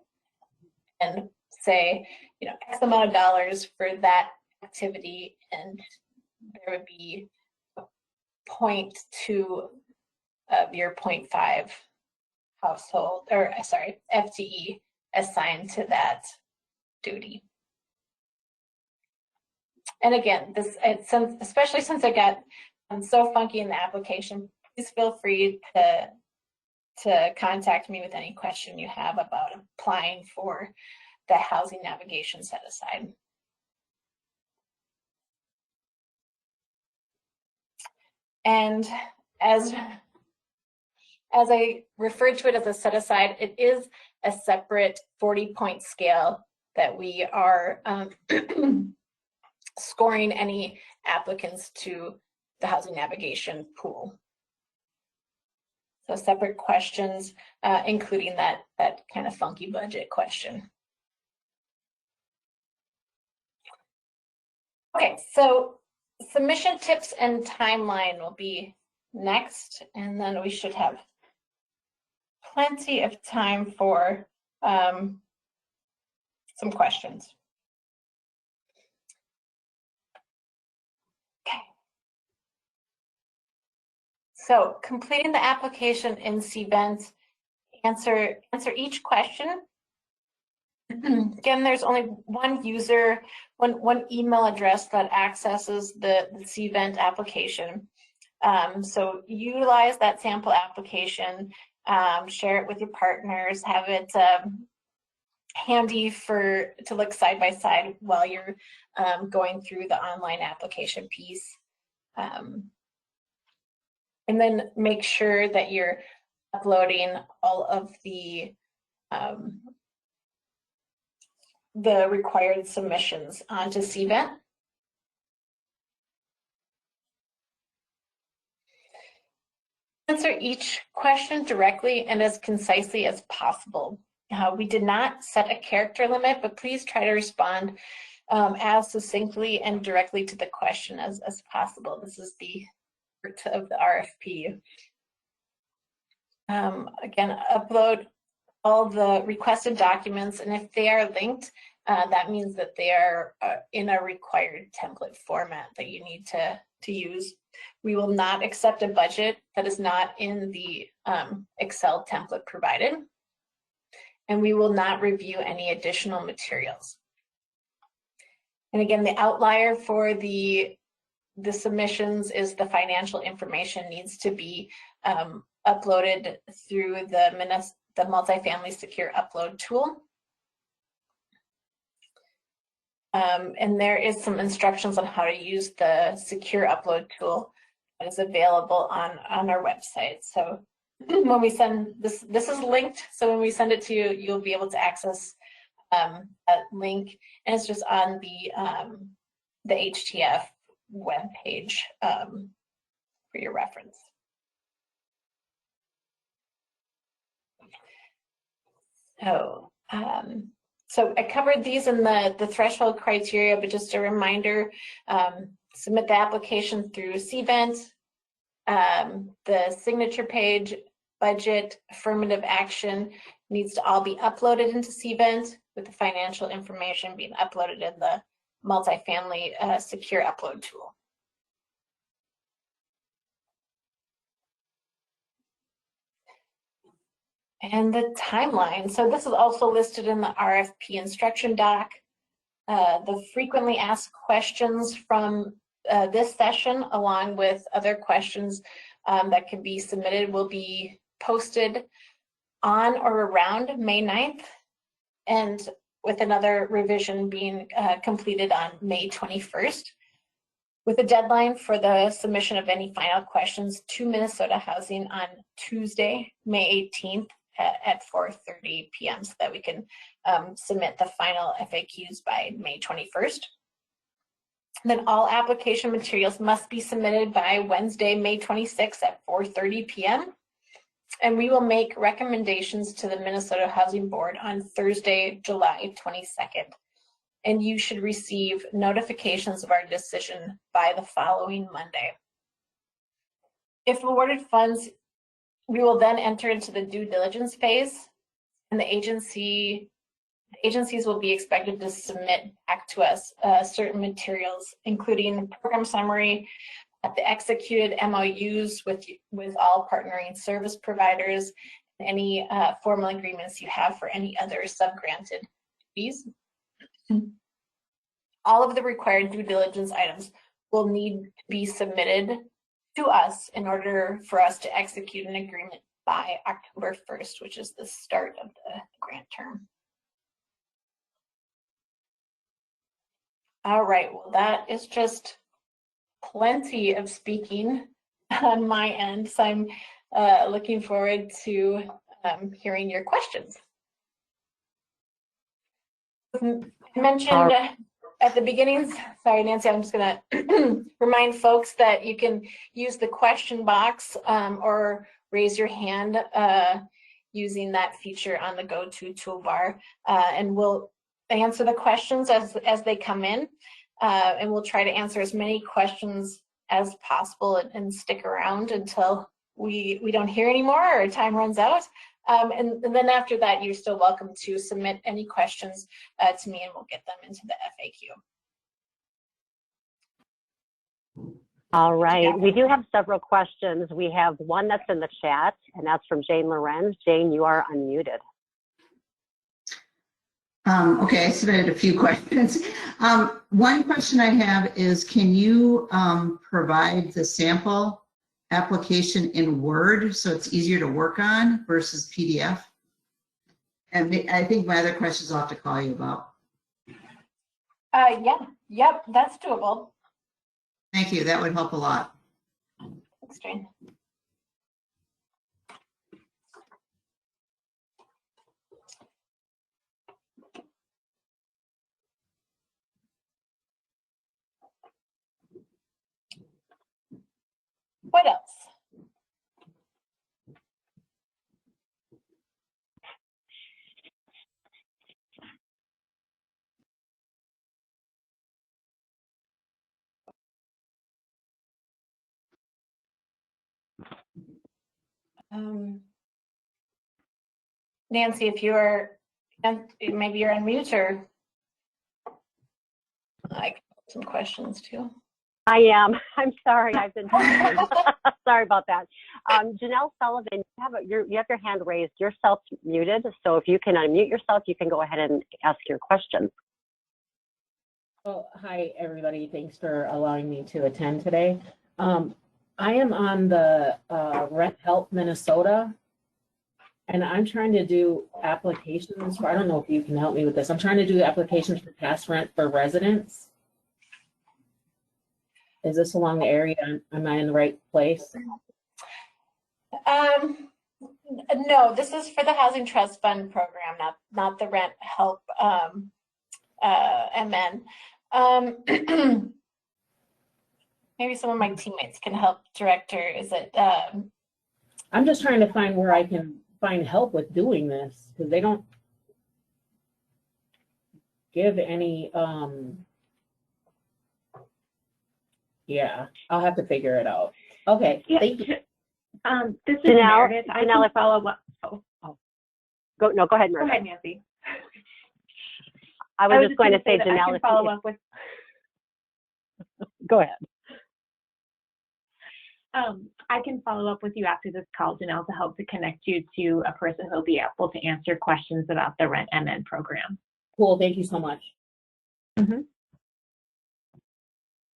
and say, you know, X amount of dollars for that activity, and there would be 0.2 of your 0.5 household, or sorry, FTE assigned to that duty. And again, this, especially since it got so funky in the application, please feel free to contact me with any question you have about applying for the housing navigation set aside. And as I referred to it as a set aside, it is a separate 40-point scale that we are scoring any applicants to the housing navigation pool. So separate questions, including that kind of funky budget question. Okay, so submission tips and timeline will be next, and then we should have plenty of time for some questions. Okay. So completing the application in CVent, answer each question. Again, there's only one user, one email address that accesses the CVent application. So utilize that sample application, share it with your partners, have it handy to look side by side while you're going through the online application piece. And then make sure that you're uploading all of the required submissions onto CVent. Answer each question directly and as concisely as possible. We did not set a character limit, but please try to respond as succinctly and directly to the question as possible. This is the heart of the RFP. Again, upload all the requested documents, and if they are linked, that means that they are in a required template format that you need to use. We will not accept a budget that is not in the Excel template provided, and we will not review any additional materials. And again, the outlier for the submissions is the financial information needs to be uploaded through the multifamily secure upload tool. And there is some instructions on how to use the secure upload tool that is available on our website. So when we send this is linked. So when we send it to you, you'll be able to access that link, and it's just on the HTF web page for your reference. So I covered these in the threshold criteria, but just a reminder, submit the application through CVent, the signature page, budget, affirmative action needs to all be uploaded into Cvent, with the financial information being uploaded in the multifamily secure upload tool. And the timeline. So this is also listed in the RFP instruction doc. The frequently asked questions from this session, along with other questions that can be submitted, will be posted on or around May 9th, and with another revision being completed on May 21st, with a deadline for the submission of any final questions to Minnesota Housing on Tuesday, May 18th at 4:30 p.m. so that we can submit the final FAQs by May 21st. Then all application materials must be submitted by Wednesday, May 26th at 4:30 p.m. And we will make recommendations to the Minnesota Housing Board on Thursday, July 22nd. And you should receive notifications of our decision by the following Monday. If awarded funds, we will then enter into the due diligence phase, and the agencies will be expected to submit back to us certain materials, including program summary, the executed MOUs with all partnering service providers, and any formal agreements you have for any other sub-granted fees. All of the required due diligence items will need to be submitted to us in order for us to execute an agreement by October 1st, which is the start of the grant term. All right, well, that is just plenty of speaking on my end, so I'm looking forward to hearing your questions. I mentioned at the beginning, sorry, Nancy, I'm just going to remind folks that you can use the question box or raise your hand using that feature on the go-to toolbar, and we'll answer the questions as they come in, and we'll try to answer as many questions as possible and stick around until we don't hear anymore or time runs out. And then after that, you're still welcome to submit any questions to me, and we'll get them into the FAQ. All right, we do have several questions. We have one that's in the chat, and that's from Jane Lorenz. Jane, you are unmuted. Okay, I submitted a few questions. One question I have is, can you provide the sample application in Word so it's easier to work on versus PDF? And I think my other questions I'll have to call you about. Yep, that's doable. Thank you, that would help a lot. Thanks, Jane. What else? Nancy, if you're, maybe you're on mute, or I can put some questions too. I am. I'm sorry. I've been sorry about that. Janelle Sullivan, you have your hand raised. You're self-muted, so if you can unmute yourself, you can go ahead and ask your question. Oh, hi, everybody. Thanks for allowing me to attend today. I am on the Rent Help Minnesota, and I'm trying to do applications for, I don't know if you can help me with this. I'm trying to do applications for past rent for residents. Is this along the area? Am I in the right place? No, this is for the Housing Trust Fund program, not the Rent Help MN. Maybe some of my teammates can help, Director. Is it? I'm just trying to find where I can find help with doing this, because they don't give any, yeah, I'll have to figure it out. Okay, yeah. Thank you. This is Meredith. I can follow up. Go ahead, Go Marissa. ahead, Nancy. I was just going to say, that I Janelle, can if follow you, up with. go ahead. I can follow up with you after this call, Janelle, to help to connect you to a person who'll be able to answer questions about the Rent MN program. Cool, thank you so much.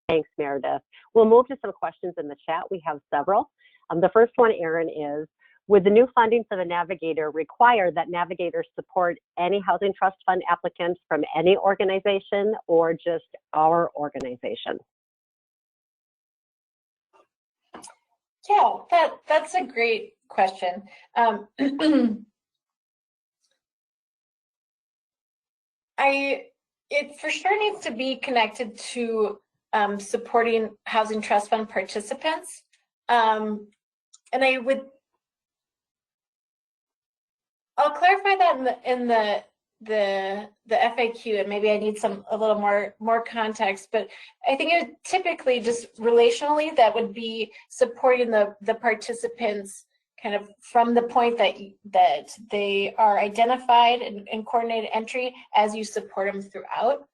Thanks, Meredith. We'll move to some questions in the chat. We have several. The first one, Erin, is, would the new funding for the Navigator require that Navigators support any Housing Trust Fund applicants from any organization or just our organization? Yeah, that's a great question. It for sure needs to be connected to supporting Housing Trust Fund participants. And I'll clarify that in the FAQ, and maybe I need a little more context, but I think it typically just relationally that would be supporting the participants kind of from the point that they are identified in coordinated entry as you support them throughout.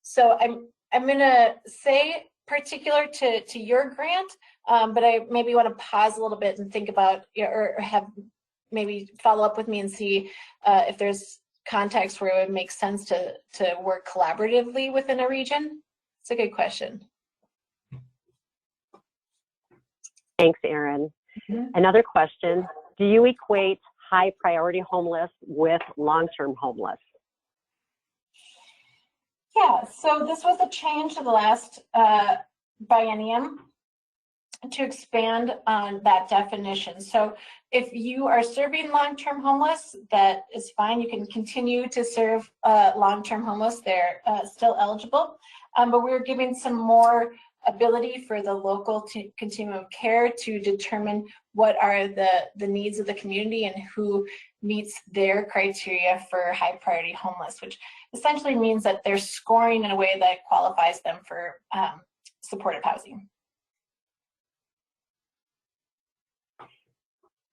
So I'm gonna say particular to your grant, but I maybe want to pause a little bit and think about, or have maybe follow up with me and see if there's context where it would make sense to work collaboratively within a region. It's a good question. Thanks, Erin. Another question, do you equate high priority homeless with long-term homeless? Yeah, so this was a change to the last biennium to expand on that definition. So if you are serving long-term homeless, that is fine. You can continue to serve long-term homeless. They're still eligible. But we're giving some more ability for the local continuum of care to determine what are the needs of the community and who meets their criteria for high priority homeless, which essentially means that they're scoring in a way that qualifies them for supportive housing.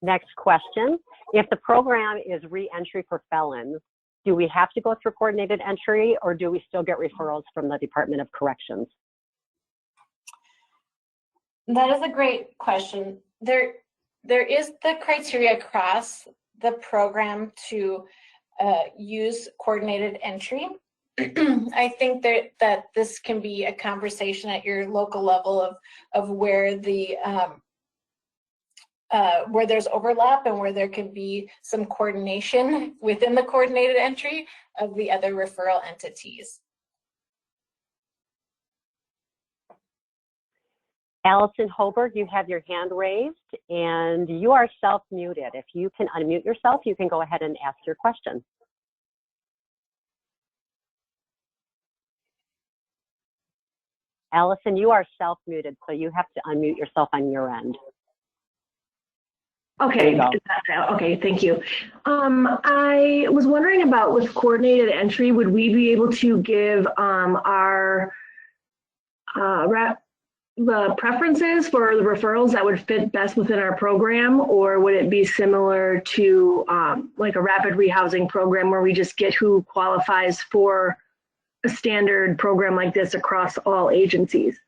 Next question, if the program is re-entry for felons, do we have to go through coordinated entry or do we still get referrals from the Department of Corrections? That is a great question. There is the criteria across the program to use coordinated entry. I think that this can be a conversation at your local level of where the where there's overlap and where there can be some coordination within the coordinated entry of the other referral entities. Allison Hoberg, you have your hand raised and you are self-muted. If you can unmute yourself, you can go ahead and ask your question. Allison, you are self-muted, so you have to unmute yourself on your end. Okay, okay, thank you. I was wondering about with coordinated entry, would we be able to give our the preferences for the referrals that would fit best within our program, or would it be similar to like a rapid rehousing program where we just get who qualifies for a standard program like this across all agencies?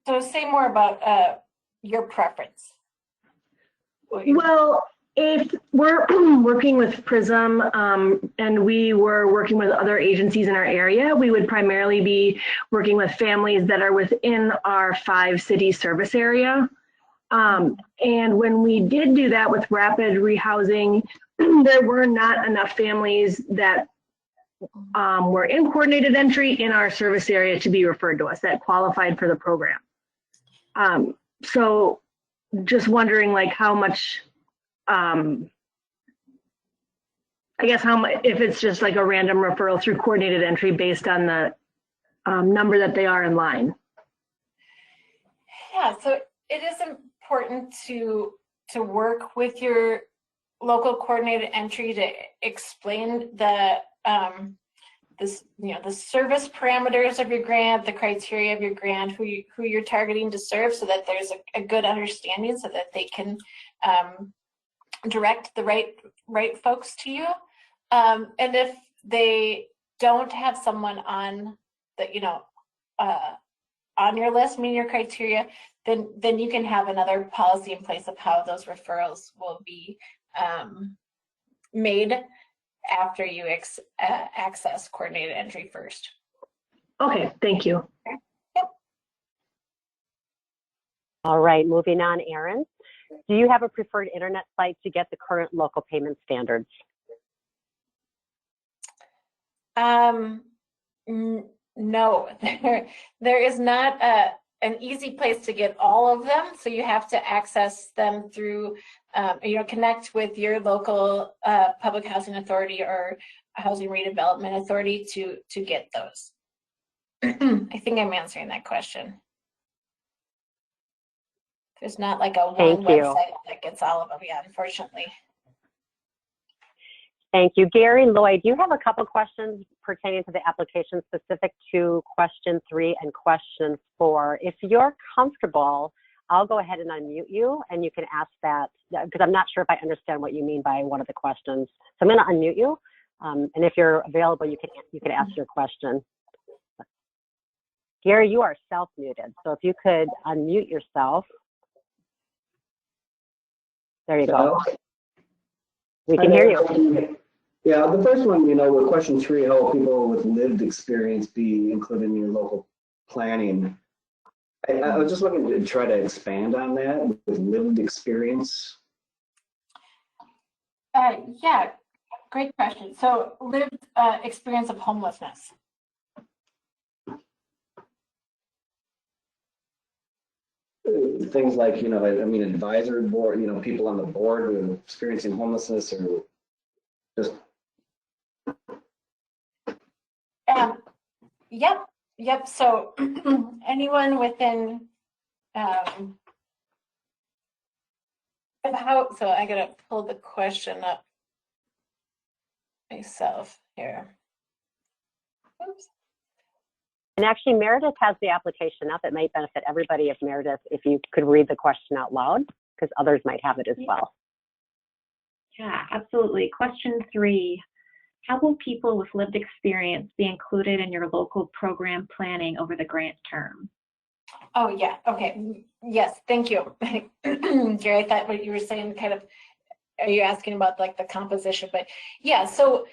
So say more about your preference. Well, if we're working with PRISM and we were working with other agencies in our area, we would primarily be working with families that are within our 5-city service area. And when we did do that with rapid rehousing, there were not enough families that were in coordinated entry in our service area to be referred to us that qualified for the program. So just wondering like how much, I guess how much, if it's just like a random referral through coordinated entry based on the number that they are in line. Yeah, so it is important to work with your local coordinated entry to explain the the service parameters of your grant, the criteria of your grant, who you're targeting to serve, so that there's a good understanding, so that they can direct the right folks to you. And if they don't have someone on that, on your list meeting your criteria, then you can have another policy in place of how those referrals will be made after you access coordinated entry first. Okay, thank you. Okay. Yep. All right, moving on, Erin. Do you have a preferred internet site to get the current local payment standards? No, there is not an easy place to get all of them. So you have to access them through, connect with your local public housing authority or housing redevelopment authority to get those. I think I'm answering that question. There's not like a one website that gets all of them, yeah, unfortunately. Thank you. Gary, Lloyd, you have a couple questions pertaining to the application specific to question 3 and question 4. If you're comfortable, I'll go ahead and unmute you and you can ask that, because I'm not sure if I understand what you mean by one of the questions. So I'm going to unmute you. And if you're available, you can ask your question. Gary, you are self-muted. So if you could unmute yourself. There you go. We can hear you. Yeah, the first one, with question 3, how will people with lived experience be included in your local planning? I was just looking to try to expand on that with lived experience. Yeah, great question. So lived experience of homelessness. Things like, advisory board, people on the board who are experiencing homelessness, or just. Yep. So anyone within so I gotta pull the question up myself here. Oops. And actually, Meredith has the application up. It might benefit everybody if Meredith, if you could read the question out loud, because others might have it as well. Yeah, absolutely. Question 3, how will people with lived experience be included in your local program planning over the grant term? Oh, yeah. Okay. Yes. Thank you. Gary, I thought what you were saying kind of, are you asking about like the composition? But yeah, so,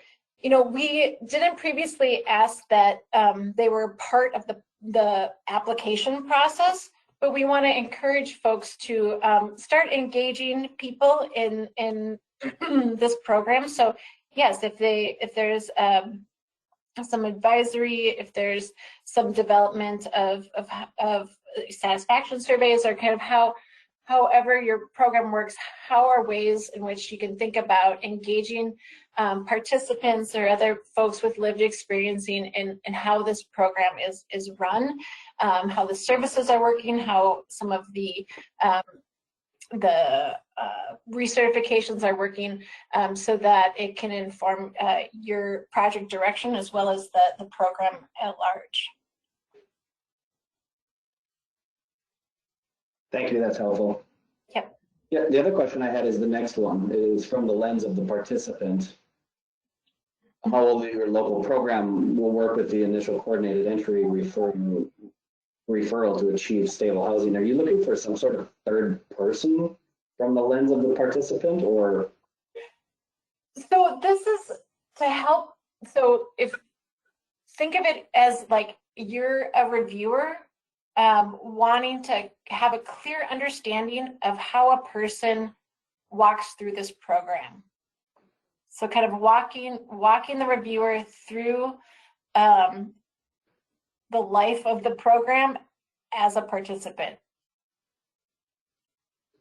we didn't previously ask that they were part of the application process, but we want to encourage folks to start engaging people in this program. So yes, if there's some advisory, if there's some development of satisfaction surveys, or kind of however your program works, how are ways in which you can think about engaging participants or other folks with lived experience in how this program is run, how the services are working, how some of the recertifications are working, so that it can inform your project direction as well as the program at large. Thank you, that's helpful. Yep. Yeah, the other question I had is the next one, is from the lens of the participant. How will your local program will work with the initial coordinated entry referral to achieve stable housing? Are you looking for some sort of third person from the lens of the participant, or? So this is to help. So think of it as like you're a reviewer wanting to have a clear understanding of how a person walks through this program. So kind of walking the reviewer through the life of the program as a participant.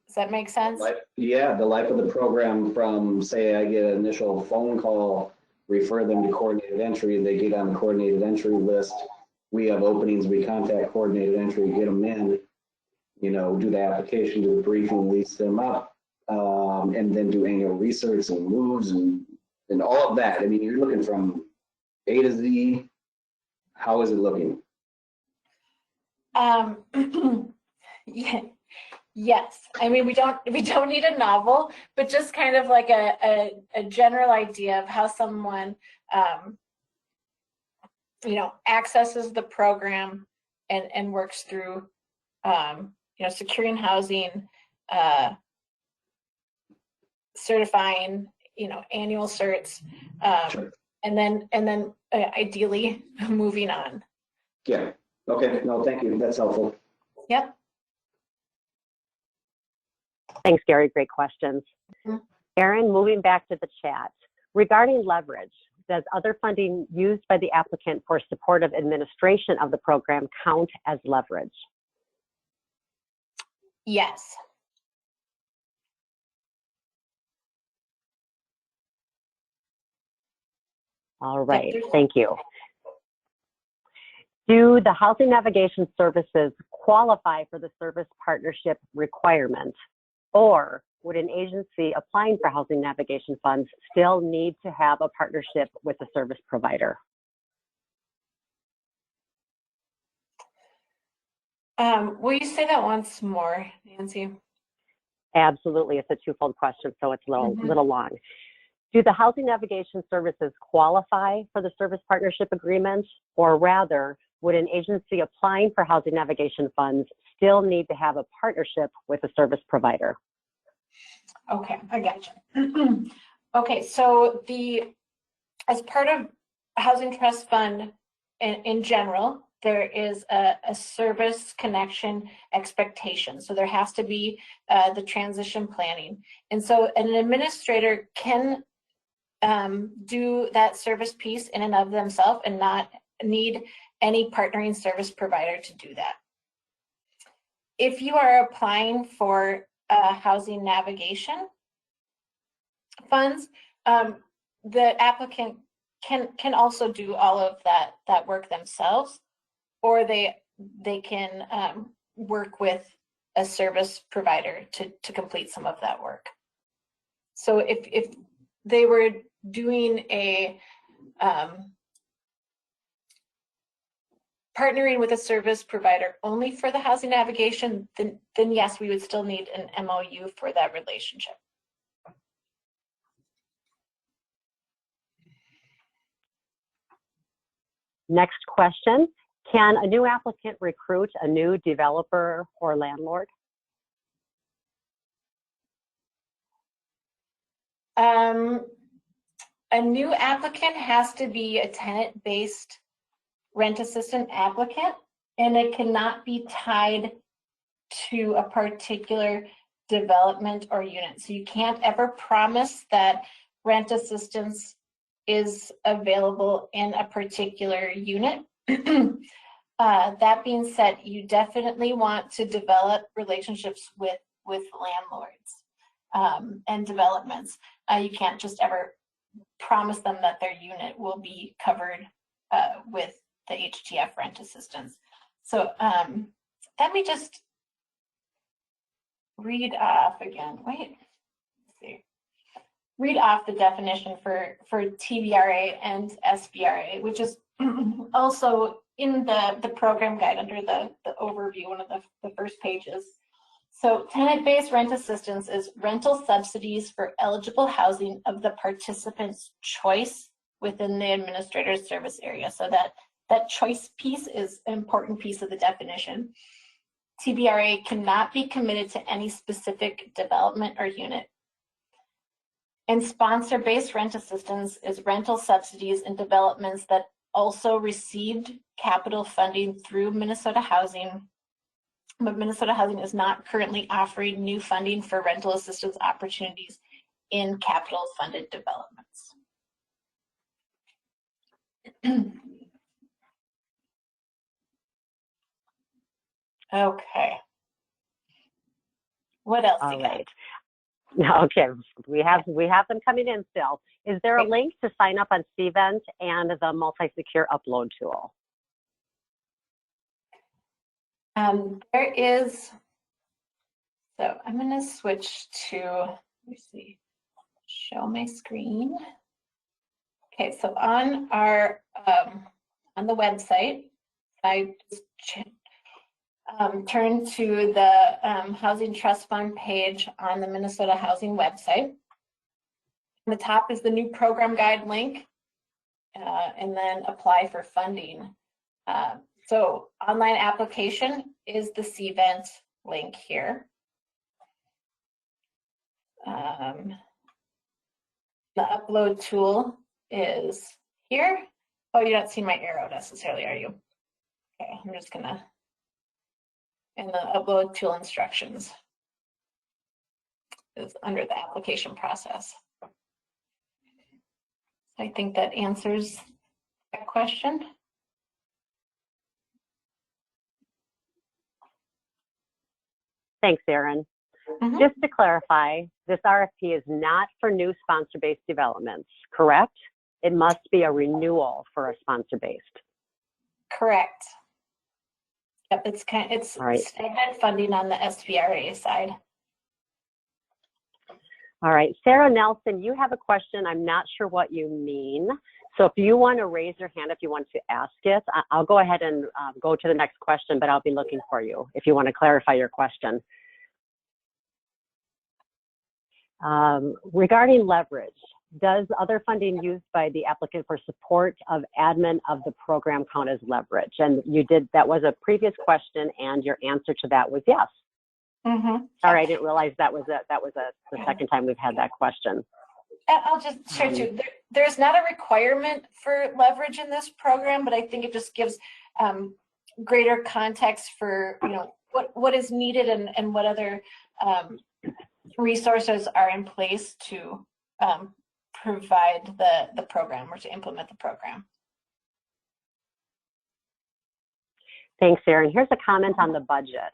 Does that make sense? Yeah, the life of the program from, say, I get an initial phone call, refer them to coordinated entry, they get on the coordinated entry list. We have openings, we contact coordinated entry, get them in, do the application, do the briefing, lease them up, and then do annual research and moves and all of that. I mean, you're looking from A to Z, how is it looking? Yeah, yes. I mean, we don't need a novel, but just kind of like a general idea of how someone, accesses the program and works through, securing housing, certifying, annual certs, Sure. and then ideally moving on. Yeah. Okay. No, thank you. That's helpful. Yep. Thanks, Gary. Great questions. Mhm. Erin, moving back to the chat. Regarding leverage, does other funding used by the applicant for supportive administration of the program count as leverage? Yes. All right, there's- thank you. Do the housing navigation services qualify for the service partnership requirement? Or would an agency applying for housing navigation funds still need to have a partnership with a service provider? Will you say that once more, Nancy? Absolutely, it's a twofold question, so it's a Mhm. little long. Do the housing navigation services qualify for the service partnership agreement? Or rather, would an agency applying for housing navigation funds still need to have a partnership with a service provider? Okay, I gotcha. Okay, so as part of Housing Trust Fund in general, there is a service connection expectation. So there has to be the transition planning. And so an administrator can do that service piece in and of themselves and not need any partnering service provider to do that. If you are applying for housing navigation funds, the applicant can also do all of that work themselves, or they can work with a service provider to complete some of that work. So if they were doing a partnering with a service provider only for the housing navigation, then yes, we would still need an MOU for that relationship. Next question, can a new applicant recruit a new developer or landlord? A new applicant has to be a tenant-based rent assistant applicant, and it cannot be tied to a particular development or unit. So you can't ever promise that rent assistance is available in a particular unit. That being said, you definitely want to develop relationships with landlords and developments. You can't just ever promise them that their unit will be covered with the HTF rent assistance. So let me just read off again. Wait, let's see. Read off the definition for TVRA and SBRA, which is also in the program guide under the overview, one of the first pages. So tenant-based rent assistance is rental subsidies for eligible housing of the participant's choice within the administrator's service area. So that choice piece is an important piece of the definition. TBRA cannot be committed to any specific development or unit. And sponsor-based rent assistance is rental subsidies in developments that also received capital funding through Minnesota Housing, but Minnesota Housing is not currently offering new funding for rental assistance opportunities in capital funded developments. Okay. What else? All right. Okay, we have them coming in still. Is there a link to sign up on Cvent and the multi-secure upload tool? There is, so I'm going to switch to, let me see, show my screen. Okay, so on our on the website, I just turn to the Housing Trust Fund page on the Minnesota Housing website. On the top is the new program guide link, and then apply for funding. So online application is the CVent link here. The upload tool is here. Oh, you don't see my arrow necessarily, are you? Okay, I'm just gonna, and the upload tool instructions is under the application process. I think that answers that question. Thanks, Erin. Mhm. Just to clarify, this RFP is not for new sponsor-based developments, correct? It must be a renewal for a sponsor-based. Correct. Yep, it's All right. staggered funding on the SBRA side. All right, Sarah Nelson, you have a question. I'm not sure what you mean. So if you want to raise your hand, if you want to ask it, I'll go ahead and go to the next question, but I'll be looking for you if you want to clarify your question. Regarding leverage, does other funding used by the applicant for support of admin of the program count as leverage? And you did, that was a previous question, and your answer to that was yes. Mm-hmm. Sorry, I didn't realize that was the second time we've had that question. I'll just share too. There's not a requirement for leverage in this program, but I think it just gives greater context for what is needed and what other resources are in place to provide the program or to implement the program. Thanks, Erin. Here's a comment on the budget.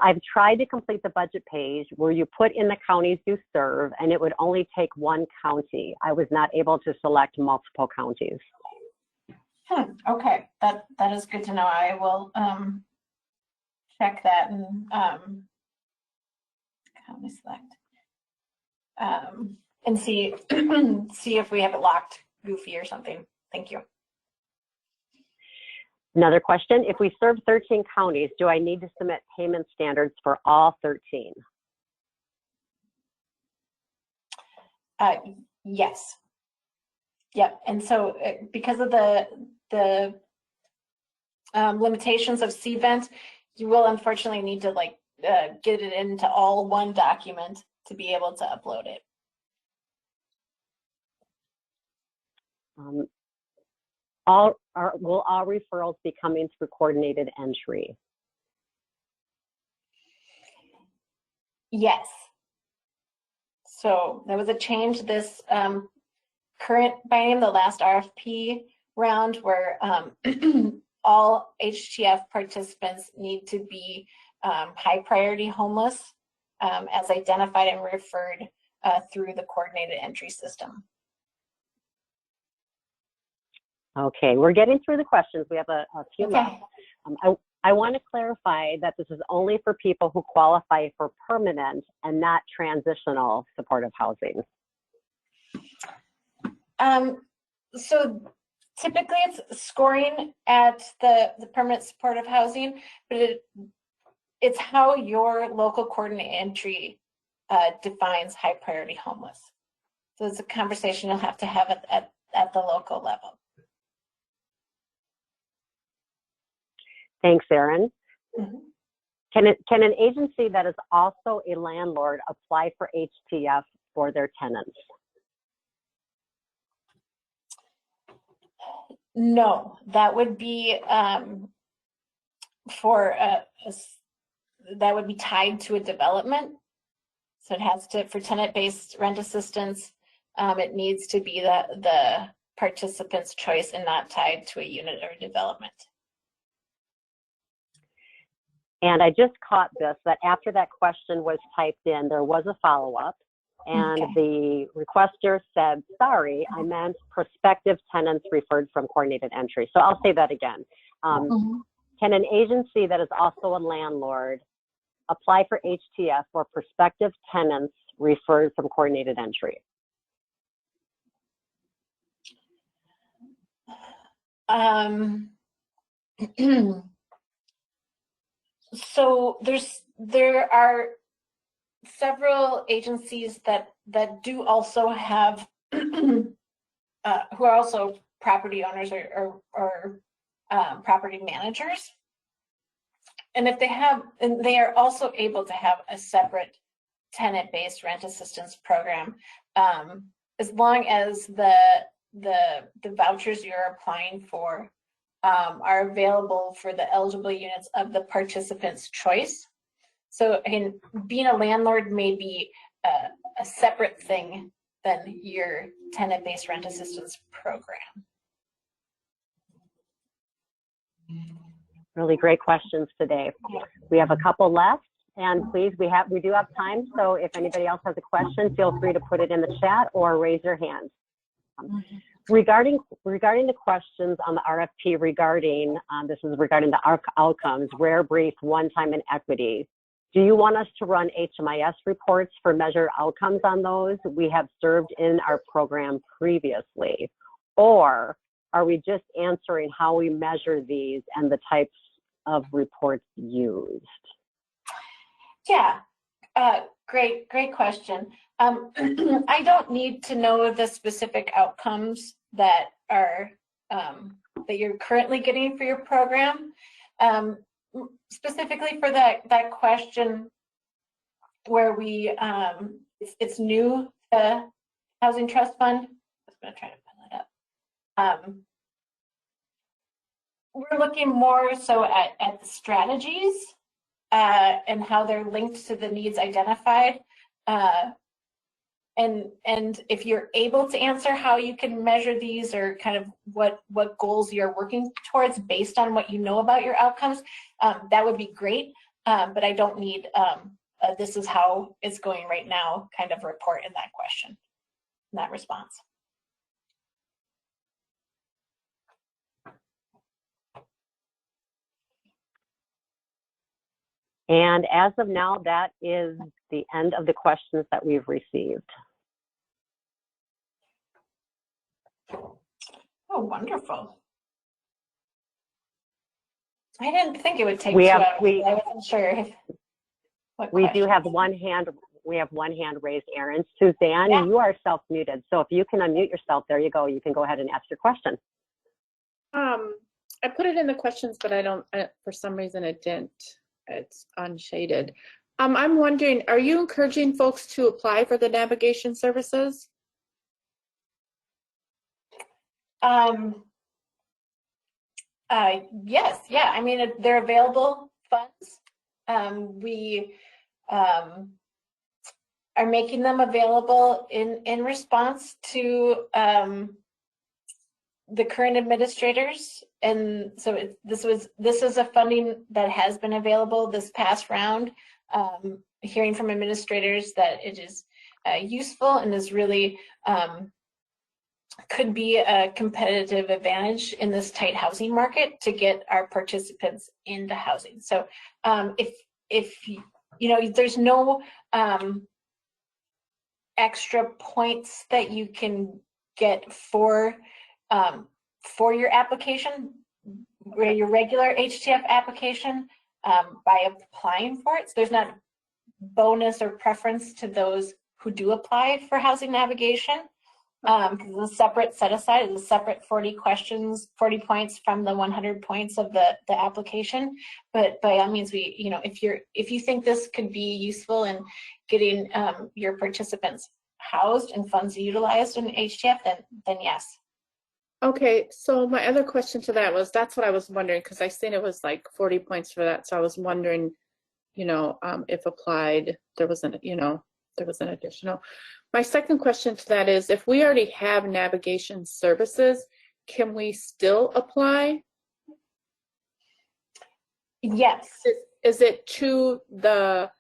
I've tried to complete the budget page where you put in the counties you serve, and it would only take one county. I was not able to select multiple counties. Okay, that is good to know. I will check that and county select and see see if we have it locked goofy or something. Thank you. Another question, if we serve 13 counties, do I need to submit payment standards for all 13? Yes. Yep. And so because of the limitations of CVent, you will unfortunately need to get it into all one document to be able to upload it. Will all referrals be coming through coordinated entry? Yes. So there was a change this current biennium, the last RFP round, where all HTF participants need to be high priority homeless as identified and referred through the coordinated entry system. Okay, we're getting through the questions. We have a few Okay. left. I want to clarify that this is only for people who qualify for permanent and not transitional supportive housing. So typically it's scoring at the permanent supportive housing, but it's how your local coordinated entry defines high priority homeless. So it's a conversation you'll have to have at the local level. Thanks, Erin. Mm-hmm. Can an agency that is also a landlord apply for HTF for their tenants? No, that would be that would be tied to a development. So it has to, for tenant-based rent assistance, it needs to be the participant's choice and not tied to a unit or development. And I just caught this, that after that question was typed in, there was a follow-up, and Okay. the requester said, sorry, I meant prospective tenants referred from coordinated entry. So I'll say that again. Can an agency that is also a landlord apply for HTF for prospective tenants referred from coordinated entry? So there are several agencies that do also have who are also property owners or property managers, and if they have, and they are also able to have a separate tenant-based rent assistance program, as long as the vouchers you're applying for are available for the eligible units of the participant's choice. So again, being a landlord may be a separate thing than your tenant-based rent assistance program. Really great questions today. We have a couple left, and please, we do have time. So if anybody else has a question, feel free to put it in the chat or raise your hand. Regarding the questions on the RFP regarding, this is regarding the outcomes, rare, brief, one-time, and equity. Do you want us to run HMIS reports for measured outcomes on those? We have served in our program previously. Or are we just answering how we measure these and the types of reports used? Yeah, great question. I don't need to know the specific outcomes that are that you're currently getting for your program. Specifically for that question where we it's new to Housing Trust Fund. I'm going to try to pull it up. We're looking more so at the strategies and how they're linked to the needs identified. And if you're able to answer how you can measure these or kind of what goals you're working towards based on what you know about your outcomes, that would be great. But I don't need this is how it's going right now kind of report in that question, in that response. And as of now, that is the end of the questions that we've received. Oh, wonderful. I didn't think it would take 2 hours. I wasn't sure. We do have one hand. We have one hand raised, Erin. Suzanne, yeah. You are self-muted. So if you can unmute yourself, there you go. You can go ahead and ask your question. I put it in the questions, but I don't, for some reason it didn't. It's unshaded. I'm wondering, are you encouraging folks to apply for the navigation services? Yes, yeah. I mean, they're available funds. We are making them available in response to the current administrators, and so this is a funding that has been available this past round. Hearing from administrators that it is useful and is really could be a competitive advantage in this tight housing market to get our participants into housing. So if you know, there's no extra points that you can get for your application, or your regular HTF application, by applying for it. So there's not bonus or preference to those who do apply for housing navigation. It's a separate set aside, it's a separate 40 questions, 40 points from the 100 points of the application. But by all means, we, you know, if you think this could be useful in getting your participants housed and funds utilized in HTF, then yes. Okay, so my other question to that was, that's what I was wondering, because I seen it was like 40 points for that. So I was wondering, you know, if applied, there was an additional. My second question to that is, if we already have navigation services, can we still apply? Yes. Is it to the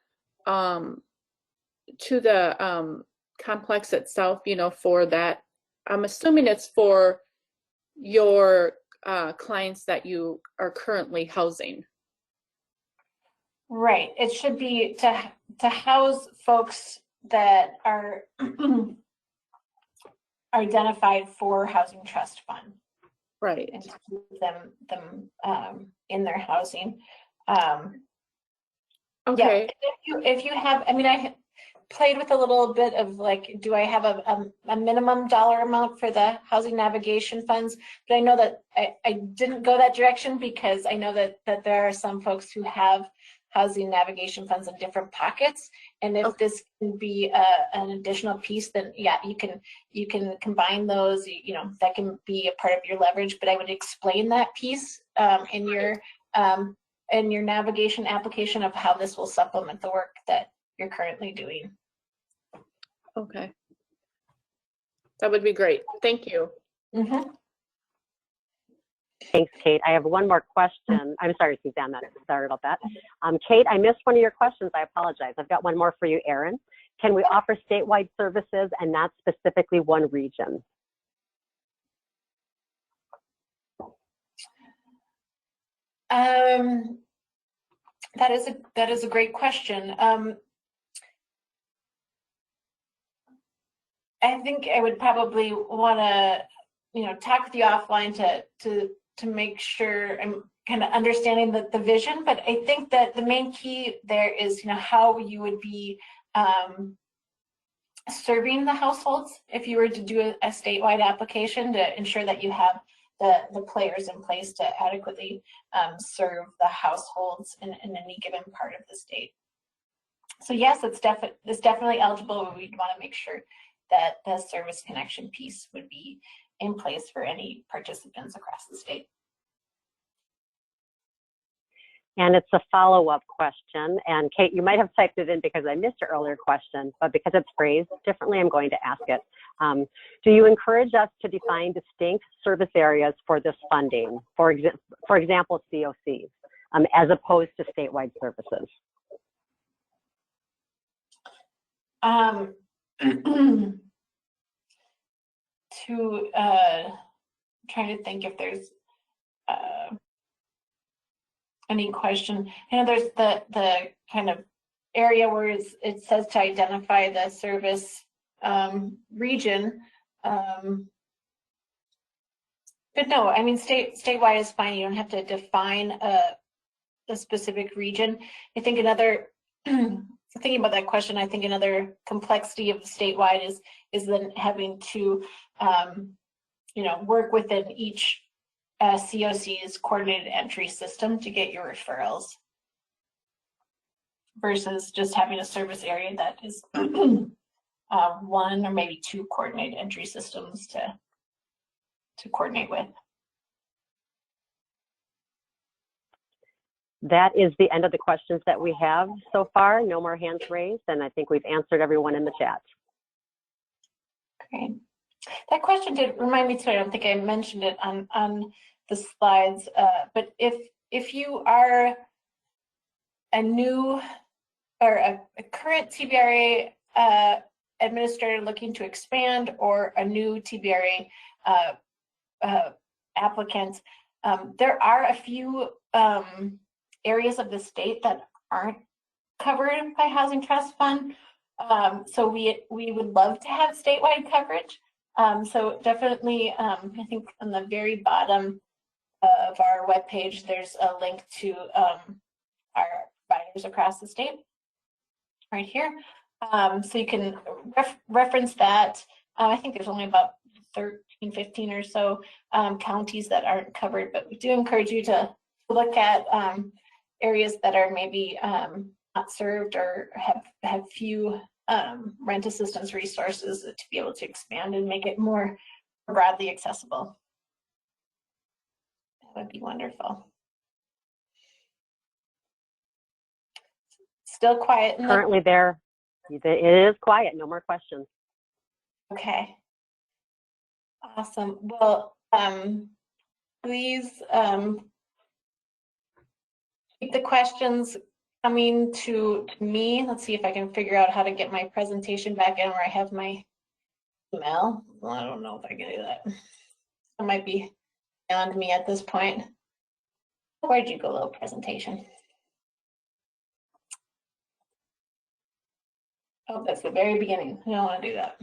complex itself, you know, for that? I'm assuming it's for your clients that you are currently housing. Right. It should be to house folks that are identified for Housing Trust Fund. Right. and to keep them in their housing. Okay. Yeah, if you have, I mean, I played with a little bit of like, do I have a minimum dollar amount for the housing navigation funds? But I know that I didn't go that direction because I know that there are some folks who have housing navigation funds in different pockets. And if this can be an additional piece, then yeah, you can combine those, you know, that can be a part of your leverage, but I would explain that piece in your navigation application of how this will supplement the work that you're currently doing. Okay. That would be great. Thank you. Mm-hmm. Thanks, Kate. I have one more question. I'm sorry, Susanna. Sorry about that. Kate, I missed one of your questions. I apologize. I've got one more for you, Erin. Can we offer statewide services and not specifically one region? That is a great question. I think I would probably want to, you know, talk with you offline to make sure I'm kind of understanding the vision. But I think that the main key there is, you know, how you would be serving the households if you were to do a statewide application to ensure that you have the players in place to adequately serve the households in any given part of the state. So yes, it's definitely eligible, but we'd want to make sure that the service connection piece would be in place for any participants across the state. And it's a follow-up question. And Kate, you might have typed it in because I missed your earlier question, but because it's phrased differently, I'm going to ask it. Do you encourage us to define distinct service areas for this funding, for example, COCs, as opposed to statewide services? Trying to think if there's any question. You know, there's the kind of area where it says to identify the service region. But no, I mean, statewide is fine. You don't have to define a specific region. I think another thinking about that question, I think another complexity of statewide is then having to, you know, work within each COC's coordinated entry system to get your referrals versus just having a service area that is one or maybe two coordinated entry systems to coordinate with. That is the end of the questions that we have so far. No more hands raised, and I think we've answered everyone in the chat. Great. That question did remind me too. I don't think I mentioned it on the slides, but if you are a new or a current TBRA administrator looking to expand, or a new TBRA applicant, there are a few areas of the state that aren't covered by Housing Trust Fund. So we would love to have statewide coverage. So definitely, I think on the very bottom of our webpage, there's a link to our providers across the state right here. So you can reference that. I think there's only about 13, 15 or so counties that aren't covered, but we do encourage you to look at areas that are maybe not served or have few rent assistance resources to be able to expand and make it more broadly accessible. That would be wonderful. Still quiet. Currently there, it is quiet, no more questions. Okay. Awesome. Well, please keep the questions coming to me. Let's see if I can figure out how to get my presentation back in where I have my email. Well, I don't know if I can do that. It might be beyond me at this point. Where'd you go, little presentation? Oh, that's the very beginning. I don't want to do that.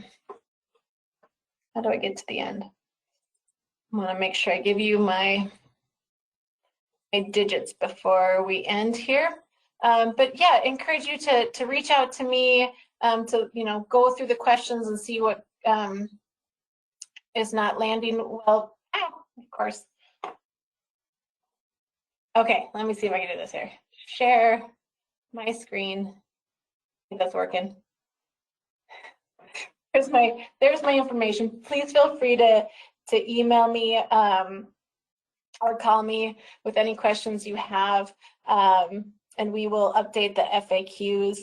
How do I get to the end? want to make sure I give you my digits before we end here. But yeah, encourage you to reach out to me, to go through the questions and see what is not landing well. Of course. Okay, let me see if I can do this here. Share my screen. I think that's working. There's my information. Please feel free to email me or call me with any questions you have, and we will update the FAQs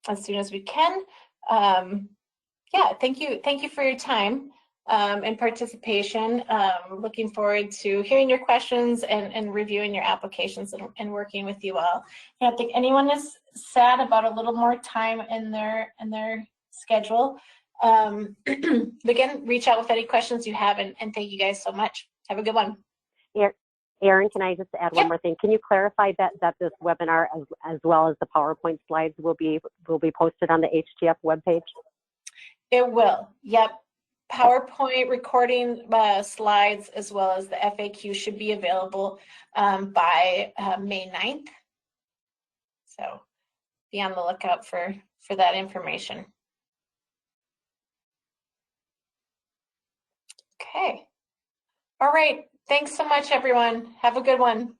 as soon as we can. Yeah, thank you for your time and participation. Looking forward to hearing your questions and reviewing your applications and working with you all. I don't think anyone is sad about a little more time in their schedule. Again, reach out with any questions you have, and thank you guys so much. Have a good one. Erin, can I just add one more thing? Can you clarify that this webinar, as well as the PowerPoint slides, will be posted on the HTF webpage? It will. Yep. PowerPoint recording slides as well as the FAQ should be available by May 9th. So be on the lookout for that information. Okay. All right. Thanks so much, everyone. Have a good one.